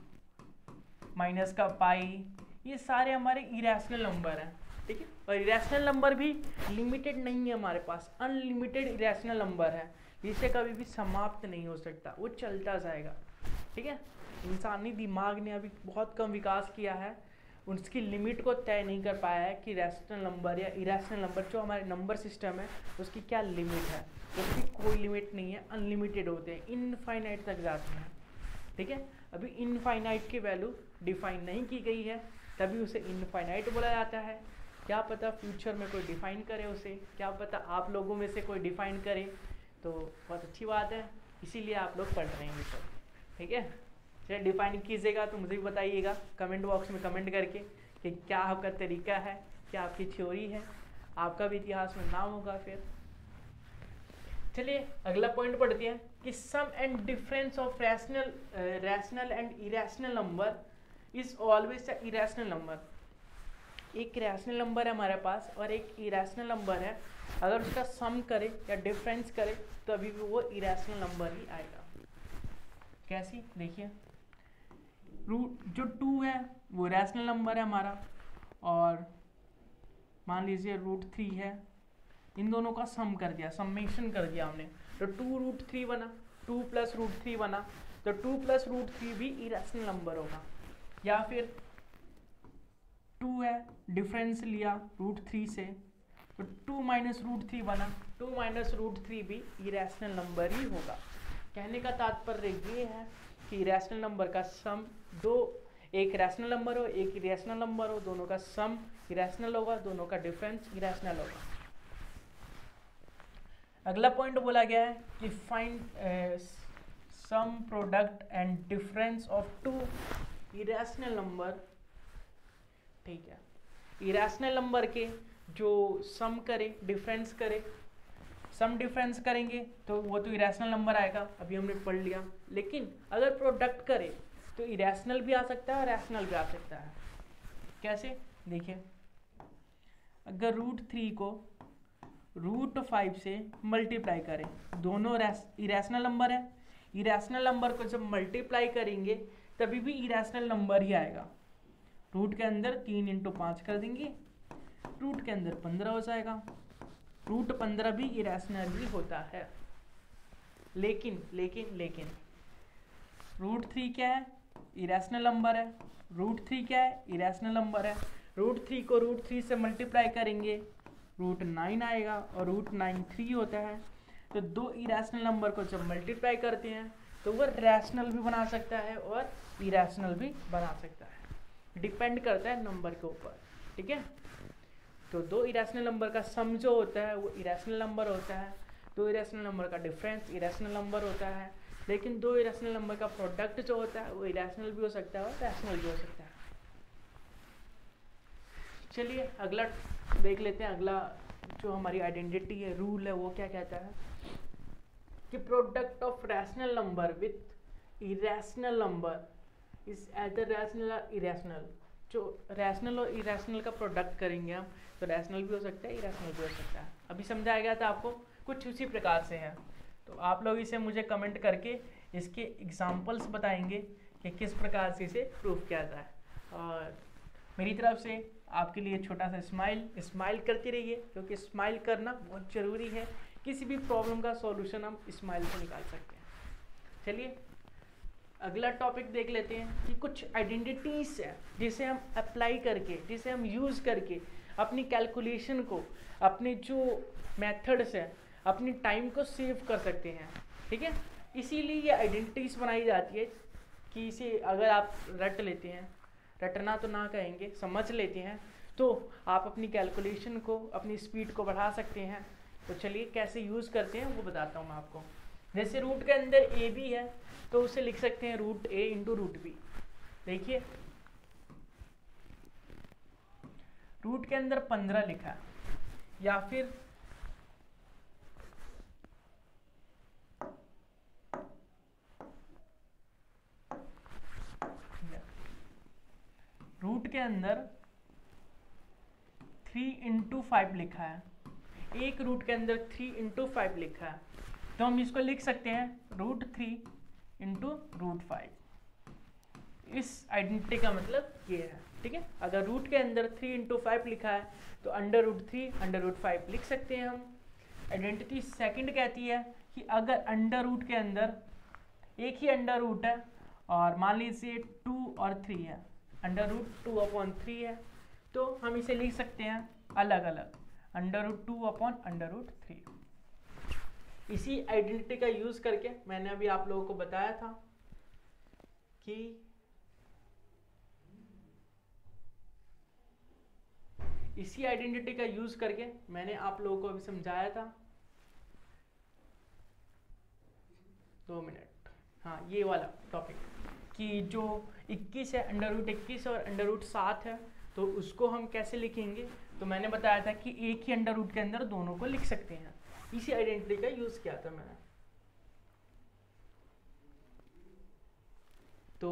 [SPEAKER 1] माइनस का पाई, ये सारे हमारे इरेशनल नंबर हैं, ठीक है। और इरेशनल नंबर भी लिमिटेड नहीं है हमारे पास, अनलिमिटेड इरेशनल नंबर है, जिसे कभी भी समाप्त नहीं हो सकता, वो चलता जाएगा, ठीक है। इंसानी दिमाग ने अभी बहुत कम विकास किया है, उसकी लिमिट को तय नहीं कर पाया है कि रैशनल नंबर या इरेशनल नंबर जो हमारे नंबर सिस्टम है उसकी क्या लिमिट है। उसकी कोई लिमिट नहीं है, अनलिमिटेड होते हैं, इनफाइनाइट तक जाते हैं, ठीक है। अभी इनफाइनाइट की वैल्यू डिफाइन नहीं की गई है, तभी उसे इनफाइनाइट बोला जाता है। क्या पता फ्यूचर में कोई डिफाइन करे उसे, क्या पता आप लोगों में से कोई डिफाइन करे, तो बहुत अच्छी बात है, इसीलिए आप लोग पढ़ रहे हैं सर, ठीक है। चलिए डिफाइन कीजिएगा तो मुझे भी बताइएगा कमेंट बॉक्स में कमेंट करके कि क्या आपका तरीका है, क्या आपकी थ्योरी है, आपका भी इतिहास में नाम होगा फिर। चलिए अगला पॉइंट पढ़ते हैं कि sum and difference of rational and irrational number is always a irrational number. एक रैशनल नंबर है हमारे पास और एक इरेशनल नंबर है, अगर उसका सम करे या डिफरेंस करे तो अभी भी वो इरेशनल नंबर ही आएगा। कैसी, देखिए रूट जो 2 है वो रैशनल नंबर है हमारा, और मान लीजिए √3 है, इन दोनों का सम कर दिया, सम्मेशन कर दिया हमने, तो 2√3 बना, 2 + √3 बना, तो 2 + √3 भी इरेशनल नंबर होगा। या फिर 2 है, डिफरेंस लिया √3 से, तो 2 - √3 बना, 2 - √3 भी इरेशनल नंबर ही होगा। कहने का तात्पर्य ये है कि इरेशनल नंबर का सम एक रैशनल नंबर हो, एक इरेशनल नंबर हो, दोनों का सम इरेशनल होगा, दोनों का डिफरेंस इरेशनल होगा। अगला पॉइंट बोला गया है कि find sum product and difference of two irrational number. ठीक है, इरेशनल नंबर के जो सम करे डिफरेंस करे, सम डिफरेंस करेंगे तो वो तो इरेशनल नंबर आएगा, अभी हमने पढ़ लिया। लेकिन अगर प्रोडक्ट करे तो इरेशनल भी आ सकता है और रैशनल भी आ सकता है। कैसे, देखिए, अगर √3 को √5 से मल्टीप्लाई करें, दोनों इरेशनल नंबर है, इरेशनल नंबर को जब मल्टीप्लाई करेंगे तभी भी इरेशनल नंबर ही आएगा। रूट के अंदर 3 × 5 कर देंगे, रूट के अंदर 15 हो जाएगा। √15 भी इरेशनल ही होता है। लेकिन लेकिन लेकिन √3 क्या है, इरेशनल नंबर है। √3 क्या है, इरेशनल नंबर है। √3 को √3 से मल्टीप्लाई करेंगे, √9 आएगा और √9 3 होता है। तो दो इरेशनल नंबर को जब मल्टीप्लाई करते हैं तो वह रैशनल भी बना सकता है और इरेशनल भी बना सकता है, डिपेंड करता है नंबर के ऊपर। ठीक है, तो दो इरेशनल नंबर का सम जो होता है वो इरेशनल नंबर होता है, दो इरेशनल नंबर का डिफरेंस इरेशनल नंबर होता है। लेकिन दो इरेशनल नंबर का प्रोडक्ट जो होता है वो इरेशनल भी हो सकता है और रैशनल भी हो सकता है। चलिए अगला देख लेते हैं। अगला जो हमारी आइडेंटिटी है, रूल है, वो क्या कहता है कि product of rational number with irrational number is either rational और इरेशनल। जो रैशनल और इरेशनल का प्रोडक्ट करेंगे हम तो रैशनल भी हो सकता है, इरेशनल भी हो सकता है। अभी समझाया गया था आपको, कुछ उसी प्रकार से है। तो आप लोग इसे मुझे कमेंट करके इसके एग्जाम्पल्स बताएंगे कि किस प्रकार से इसे प्रूफ किया जाए। और मेरी तरफ से आपके लिए छोटा सा स्माइल करते रहिए, क्योंकि स्माइल करना बहुत ज़रूरी है। किसी भी प्रॉब्लम का सॉल्यूशन हम स्माइल से निकाल सकते हैं। चलिए अगला टॉपिक देख लेते हैं कि कुछ आइडेंटिटीज़ है जिसे हम अप्लाई करके, जिसे हम यूज़ करके अपनी कैलकुलेशन को, अपने जो मेथड्स हैं, अपनी टाइम को सेव कर सकते हैं। ठीक है, इसीलिए ये आइडेंटिटीज़ बनाई जाती है कि इसे अगर आप रट लेते हैं, रटना तो ना कहेंगे, समझ लेते हैं, तो आप अपनी कैलकुलेशन को, अपनी स्पीड को बढ़ा सकते हैं। तो चलिए कैसे यूज़ करते हैं वो बताता हूँ मैं आपको। जैसे रूट के अंदर ए बी है तो उसे लिख सकते हैं √a × √b। देखिए रूट के अंदर 15 लिखा है, या फिर रूट के अंदर 3 × 5 लिखा है, एक रूट के अंदर 3 × 5 लिखा है, तो हम इसको लिख सकते हैं √3 × √5। इस आइडेंटिटी का मतलब ये है। ठीक है, अगर रूट के अंदर 3 × 5 लिखा है तो √3 √5 लिख सकते हैं हम। आइडेंटिटी सेकंड कहती है कि अगर अंडर रूट के अंदर एक ही अंडर रूट है और मान लीजिए 2 और 3 है, √2/3 है, तो हम इसे लिख सकते हैं अलग अलग, √2/√3। इसी आइडेंटिटी का यूज़ करके मैंने अभी आप लोगों को बताया था कि इसी आइडेंटिटी का यूज़ करके मैंने आप लोगों को अभी समझाया था। 2 मिनट, हाँ, ये वाला टॉपिक कि जो 21 है, √21 और √7 है, तो उसको हम कैसे लिखेंगे। तो मैंने बताया था कि एक ही अंडर रूट के अंदर दोनों को लिख सकते हैं। इसी आइडेंटिटी का यूज़ किया था मैंने। तो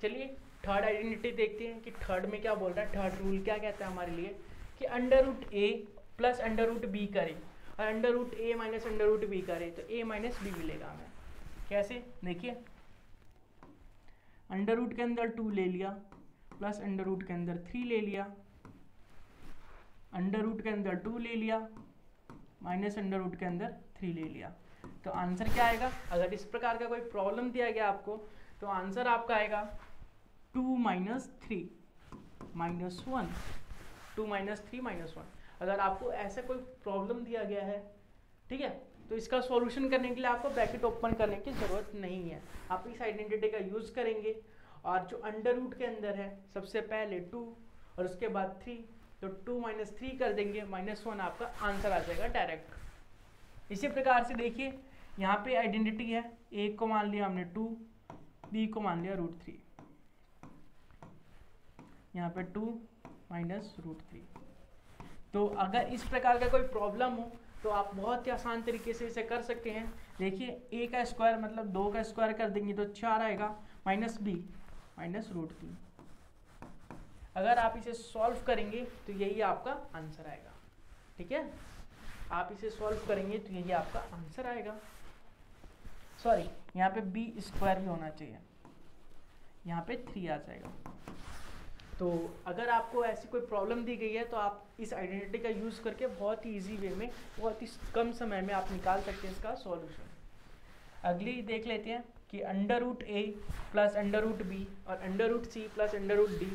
[SPEAKER 1] चलिए थर्ड आइडेंटिटी देखते हैं कि थर्ड में क्या बोल रहा है। थर्ड रूल क्या कहता है हमारे लिए कि √a + √b करें और √a - √b करें तो a - b मिलेगा हमें। कैसे, देखिए अंडर रूट के अंदर 2 ले लिया, प्लस अंडर रूट के अंदर 3 ले लिया, अंडर रूट के अंदर 2 ले लिया, माइनस अंडर रूट के अंदर 3 ले लिया। तो आंसर क्या आएगा। अगर इस प्रकार का कोई प्रॉब्लम दिया गया आपको तो आंसर आपका आएगा 2 - 3 - 1, 2 - 3 - 1। अगर आपको ऐसा कोई प्रॉब्लम दिया गया है, ठीक है, तो इसका सॉल्यूशन करने के लिए आपको ब्रैकेट ओपन करने की ज़रूरत नहीं है। आप इस आइडेंटिटी का यूज़ करेंगे और जो अंडर रूट के अंदर है सबसे पहले 2 और उसके बाद 3, तो 2 - 3 कर देंगे, -1 आपका आंसर आ जाएगा डायरेक्ट। इसी प्रकार से देखिए यहाँ पे आइडेंटिटी है, ए को मान लिया हमने 2, बी को मान लिया √3, यहाँ पे 2 माइनस √3। तो अगर इस प्रकार का कोई प्रॉब्लम हो तो आप बहुत ही आसान तरीके से इसे कर सकते हैं। देखिए ए का स्क्वायर मतलब 2 का स्क्वायर कर देंगे तो 4 आएगा, माइनस बी माइनस √3। अगर आप इसे सॉल्व करेंगे तो यही आपका आंसर आएगा। ठीक है, आप इसे सॉल्व करेंगे तो यही आपका आंसर आएगा। सॉरी, यहाँ पे बी स्क्वायर भी होना चाहिए, यहाँ पे 3 आ जाएगा। तो अगर आपको ऐसी कोई प्रॉब्लम दी गई है तो आप इस आइडेंटिटी का यूज़ करके बहुत ही ईजी वे में, बहुत ही कम समय में आप निकाल सकते हैं इसका सॉल्यूशन। अगली देख लेते हैं कि √a प्लस √b और √c प्लस √d,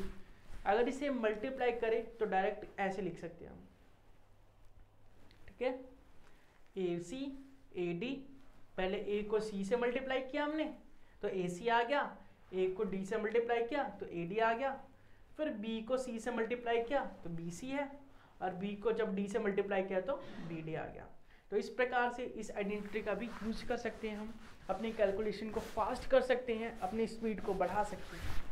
[SPEAKER 1] अगर इसे मल्टीप्लाई करें तो डायरेक्ट ऐसे लिख सकते हैं हम। ठीक है, AC AD, पहले a को c से मल्टीप्लाई किया हमने तो AC आ गया, a को d से मल्टीप्लाई किया तो AD आ गया, फिर b को c से मल्टीप्लाई किया तो BC है, और b को जब d से मल्टीप्लाई किया तो BD आ गया। तो इस प्रकार से इस आइडेंटिटी का भी यूज कर सकते हैं हम, अपनी कैलकुलेशन को फास्ट कर सकते हैं, अपनी स्पीड को बढ़ा सकते हैं।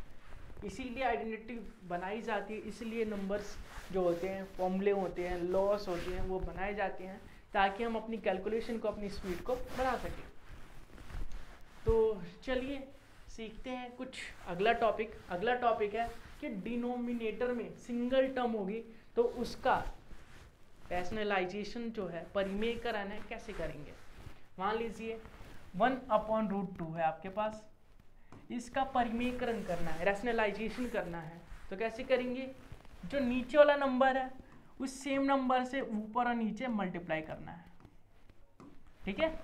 [SPEAKER 1] इसीलिए आइडेंटिटी बनाई जाती है, इसलिए नंबर्स जो होते हैं, फॉर्मूले होते हैं, लॉस होते हैं, वो बनाए जाते हैं ताकि हम अपनी कैलकुलेशन को, अपनी स्पीड को बढ़ा सकें। तो चलिए सीखते हैं कुछ अगला टॉपिक है कि डिनोमिनेटर में सिंगल टर्म होगी तो उसका रैशनलाइजेशन जो है, परिमेयकरण है, कैसे करेंगे। मान लीजिए 1/√2 है आपके पास, इसका परिमेयकरण करना है, रैशनलाइजेशन करना है, तो कैसे करेंगे। जो नीचे वाला नंबर है उस सेम नंबर से ऊपर और नीचे मल्टीप्लाई करना है। ठीक है,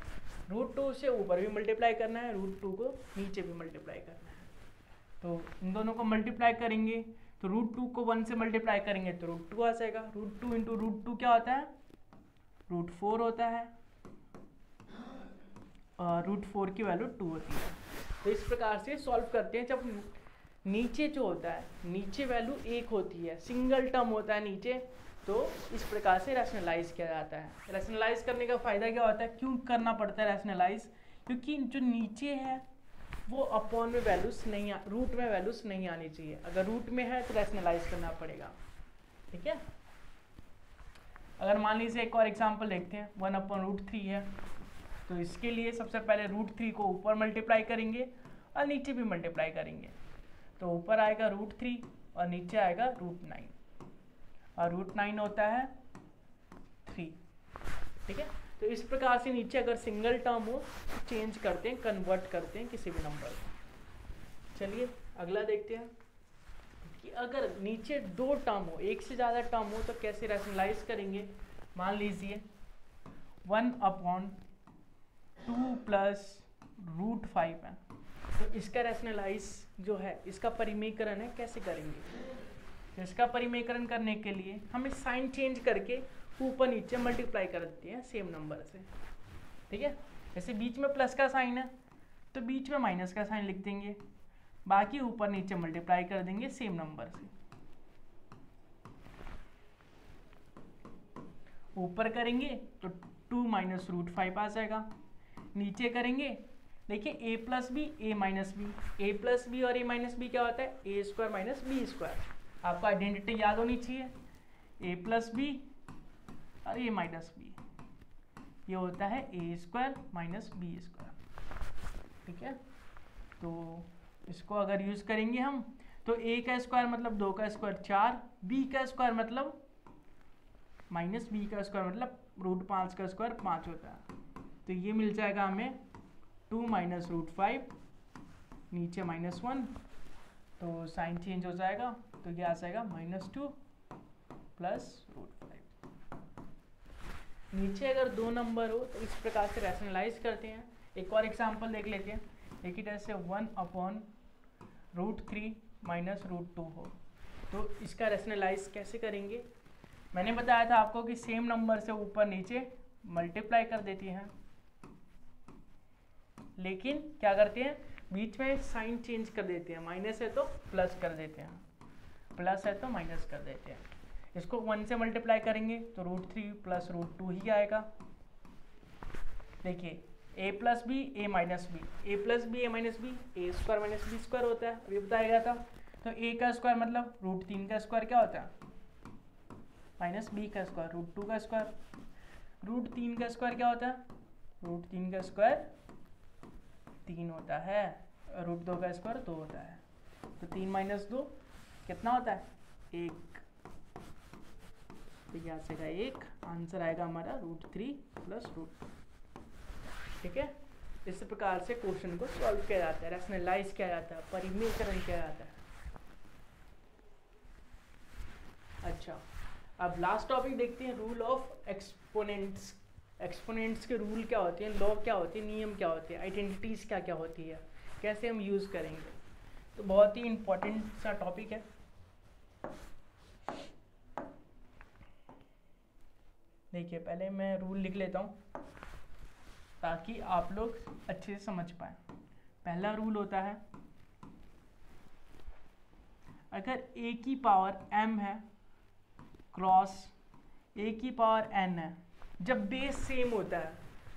[SPEAKER 1] √2 से ऊपर भी मल्टीप्लाई करना है, √2 को नीचे भी मल्टीप्लाई करना है। तो इन दोनों को मल्टीप्लाई करेंगे तो √2 को 1 से मल्टीप्लाई करेंगे तो √2 आ जाएगा। √2 इंटू √2 क्या होता है, √4 होता है, और √4 की वैल्यू 2 होती है। तो इस प्रकार से सॉल्व करते हैं। जब नीचे जो होता है, नीचे वैल्यू 1 होती है, सिंगल टर्म होता है नीचे, तो इस प्रकार से रैशनलाइज किया जाता है। रैशनलाइज करने का फ़ायदा क्या होता है, क्यों करना पड़ता है रैशनलाइज, क्योंकि जो नीचे है वो अपॉन में वैल्यूज नहीं, रूट में वैल्यूज नहीं आनी चाहिए। अगर रूट में है तो रैशनलाइज करना पड़ेगा। ठीक है, अगर मान लीजिए एक और एग्जांपल देखते हैं, 1/√3 है, तो इसके लिए सबसे पहले √3 को ऊपर मल्टीप्लाई करेंगे और नीचे भी मल्टीप्लाई करेंगे। तो ऊपर आएगा √3 और नीचे आएगा √9, और √9 होता है 3। ठीक है, तो इस प्रकार से नीचे अगर सिंगल टर्म हो तो चेंज करते हैं, कन्वर्ट करते हैं किसी भी नंबर को। चलिए अगला देखते हैं कि अगर नीचे 2 टर्म हो, एक से ज़्यादा टर्म हो, तो कैसे रैशनलाइज करेंगे। मान लीजिए 1/2 प्लस √5 है, तो इसका रैशनलाइज जो है, इसका परिमेयकरण है, कैसे करेंगे। तो इसका परिमेयकरण करने के लिए हमें साइन चेंज करके ऊपर नीचे मल्टीप्लाई कर देते हैं सेम नंबर से। ठीक है, जैसे बीच में प्लस का साइन है तो बीच में माइनस का साइन लिख देंगे, बाकी ऊपर नीचे मल्टीप्लाई कर देंगे सेम नंबर से। ऊपर करेंगे तो 2 माइनस √5 आ जाएगा, नीचे करेंगे, देखिए a plus b, a minus b, a plus b और a माइनस बी क्या होता है, a square minus b square. आपको आइडेंटिटी याद होनी चाहिए, a प्लस बी और a माइनस बी, ये होता है a square minus b square. ठीक है, तो इसको अगर यूज़ करेंगे हम तो a का स्क्वायर मतलब 2 का स्क्वायर 4, b का स्क्वायर मतलब माइनस b का स्क्वायर मतलब √5 का स्क्वायर 5 होता है। तो ये मिल जाएगा हमें 2 माइनस √5, नीचे -1, तो साइन चेंज हो जाएगा, तो ये आ जाएगा -2 प्लस √5। नीचे अगर 2 नंबर हो तो इस प्रकार से रैशनलाइज करते हैं। एक और एग्जांपल देख लेते हैं, देखिए जैसे 1/√3 माइनस √2 हो, तो इसका रैशनलाइज कैसे करेंगे। मैंने बताया था आपको कि सेम नंबर से ऊपर नीचे मल्टीप्लाई कर देती हैं, लेकिन क्या करते हैं, बीच में साइन चेंज कर देते हैं, माइनस है तो प्लस कर देते हैं, प्लस है तो माइनस कर देते हैं। इसको 1 से मल्टीप्लाई करेंगे तो √3 प्लस √2 ही आएगा। देखिए a plus b a minus b, a plus b a minus b, a square minus b square होता है, अभी बताया गया था। तो a का स्क्वायर मतलब √3 का स्क्वायर क्या होता है, माइनस बी का स्क्वायर √2 का स्क्वायर। √3 का स्क्वायर क्या होता है, √3 का स्क्वायर 3 होता है, √2 का स्क्वायर 2 होता है। तो 3 माइनस 2 कितना होता है, 1। तो यहाँ से का 1, आंसर आएगा हमारा √3 प्लस √2। ठीक है, इस प्रकार से क्वेश्चन को सॉल्व किया जाता है, रैशनलाइज किया जाता है, परिमेयकरण किया जाता है। अच्छा, अब लास्ट टॉपिक देखते हैं, रूल ऑफ एक्सपोनेंट्स। एक्सपोनेंट्स के रूल क्या होते हैं, लॉ क्या होते हैं, नियम क्या होते हैं, आइडेंटिटीज क्या क्या होती है, कैसे हम यूज़ करेंगे। तो बहुत ही इंपॉर्टेंट सा टॉपिक है। देखिए पहले मैं रूल लिख लेता हूँ ताकि आप लोग अच्छे से समझ पाए। पहला रूल होता है, अगर a की पावर m है क्रॉस a की पावर n है, जब बेस सेम होता है,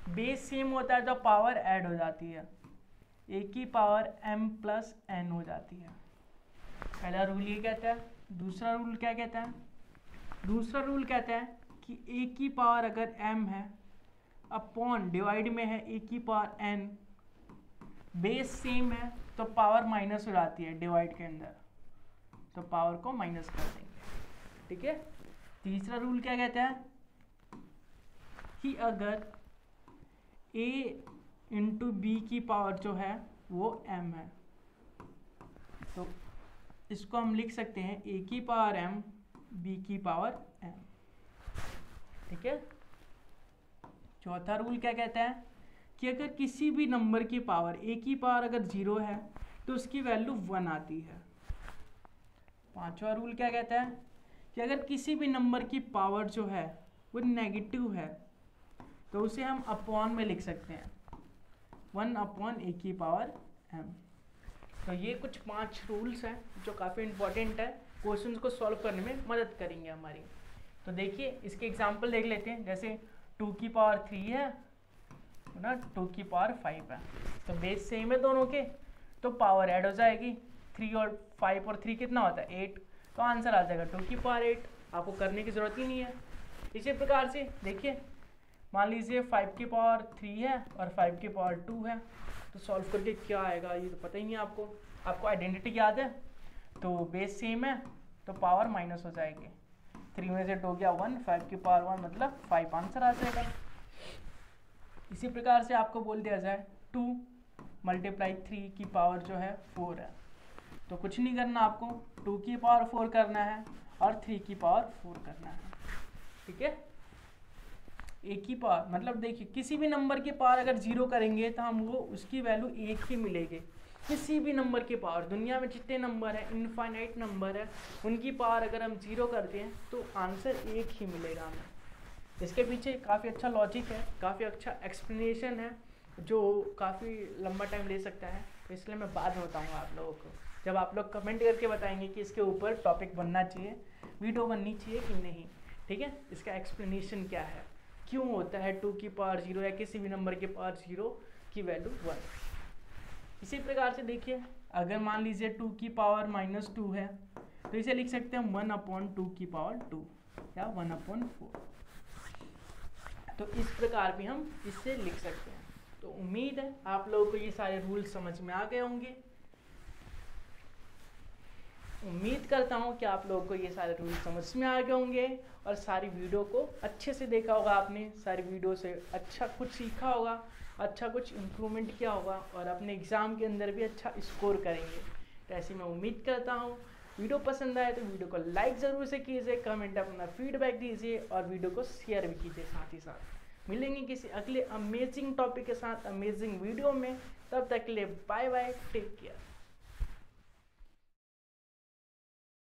[SPEAKER 1] बेस सेम होता है तो पावर ऐड हो जाती है, a की पावर m प्लस n हो जाती है। पहला रूल ये कहता है। दूसरा रूल क्या कहता है, दूसरा रूल कहता है कि a की पावर अगर m है अपॉन डिवाइड में है a की पावर n, बेस सेम है तो पावर माइनस हो जाती है डिवाइड के अंदर, तो पावर को माइनस कर देंगे। ठीक है। तीसरा रूल क्या कहता है कि अगर a इंटू बी की पावर जो है वो m है, तो इसको हम लिख सकते हैं a की पावर m b की पावर m। ठीक है। चौथा रूल क्या कहता है कि अगर किसी भी नंबर की पावर a की पावर अगर 0 है तो उसकी वैल्यू 1 आती है। पांचवा रूल क्या कहता है कि अगर किसी भी नंबर की पावर जो है वो नेगेटिव है तो उसे हम अपॉन में लिख सकते हैं, 1 अपॉन a की पावर m। तो ये कुछ 5 रूल्स हैं जो काफ़ी इंपॉर्टेंट है, क्वेश्चंस को सॉल्व करने में मदद करेंगे हमारी। तो देखिए इसके एग्जांपल देख लेते हैं। जैसे 2 की पावर 3 है ना, 2 की पावर 5 है, तो बेस सेम है दोनों के, तो पावर ऐड हो जाएगी। 3 और 5 और 3 कितना होता है 8, तो आंसर आ जाएगा 2 की पावर 8। आपको करने की ज़रूरत ही नहीं है। इसी प्रकार से देखिए मान लीजिए 5 की पावर 3 है और 5 की पावर 2 है, तो सॉल्व करके क्या आएगा ये तो पता ही नहीं आपको। आपको आइडेंटिटी याद है, तो बेस सेम है तो पावर माइनस हो जाएगी। 3 में से 2 गया 1, 5 की पावर 1 मतलब 5 आंसर आ जाएगा। इसी प्रकार से आपको बोल दिया जाए 2 मल्टीप्लाई 3 की पावर जो है 4 है, तो कुछ नहीं करना, आपको 2 की पावर 4 करना है और 3 की पावर 4 करना है। ठीक है। एक ही पावर मतलब देखिए किसी भी नंबर की पावर अगर 0 करेंगे तो हम वो उसकी वैल्यू 1 ही मिलेगी। किसी भी नंबर की पावर, दुनिया में जितने नंबर है, इनफाइनाइट नंबर है, उनकी पावर अगर हम 0 करते हैं तो आंसर 1 ही मिलेगा हमें। इसके पीछे काफ़ी अच्छा लॉजिक है, काफ़ी अच्छा एक्सप्लेनेशन है जो काफ़ी लंबा टाइम ले सकता है, तो इसलिए मैं बाद में बताऊँगा आप लोगों को, जब आप लोग कमेंट करके बताएंगे कि इसके ऊपर टॉपिक बनना चाहिए, वीडियो बननी चाहिए कि नहीं। ठीक है। इसका एक्सप्लेनेशन क्या है, क्यों होता है 2 की पावर 0 या किसी भी नंबर की पावर 0 की वैल्यू 1। इसी प्रकार से देखिए अगर मान लीजिए 2 की पावर -2 है तो इसे लिख सकते हैं 1 अपॉन 2 की पावर 2 या 1 अपॉन 4। तो इस प्रकार भी हम इससे लिख सकते हैं। तो उम्मीद है आप लोगों को ये सारे रूल समझ में आ गए होंगे। उम्मीद करता हूँ कि आप लोगों को ये सारे रूल समझ में आ गए होंगे और सारी वीडियो को अच्छे से देखा होगा आपने, सारी वीडियो से अच्छा कुछ सीखा होगा, अच्छा कुछ इम्प्रूवमेंट किया होगा और अपने एग्ज़ाम के अंदर भी अच्छा स्कोर करेंगे। तो ऐसी मैं उम्मीद करता हूँ। वीडियो पसंद आए तो वीडियो को लाइक ज़रूर से कीजिए, कमेंट अपना फीडबैक दीजिए और वीडियो को शेयर भी कीजिए। साथ ही साथ मिलेंगे किसी अगले अमेजिंग टॉपिक के साथ अमेजिंग वीडियो में। तब तक के लिए बाय बाय, टेक केयर।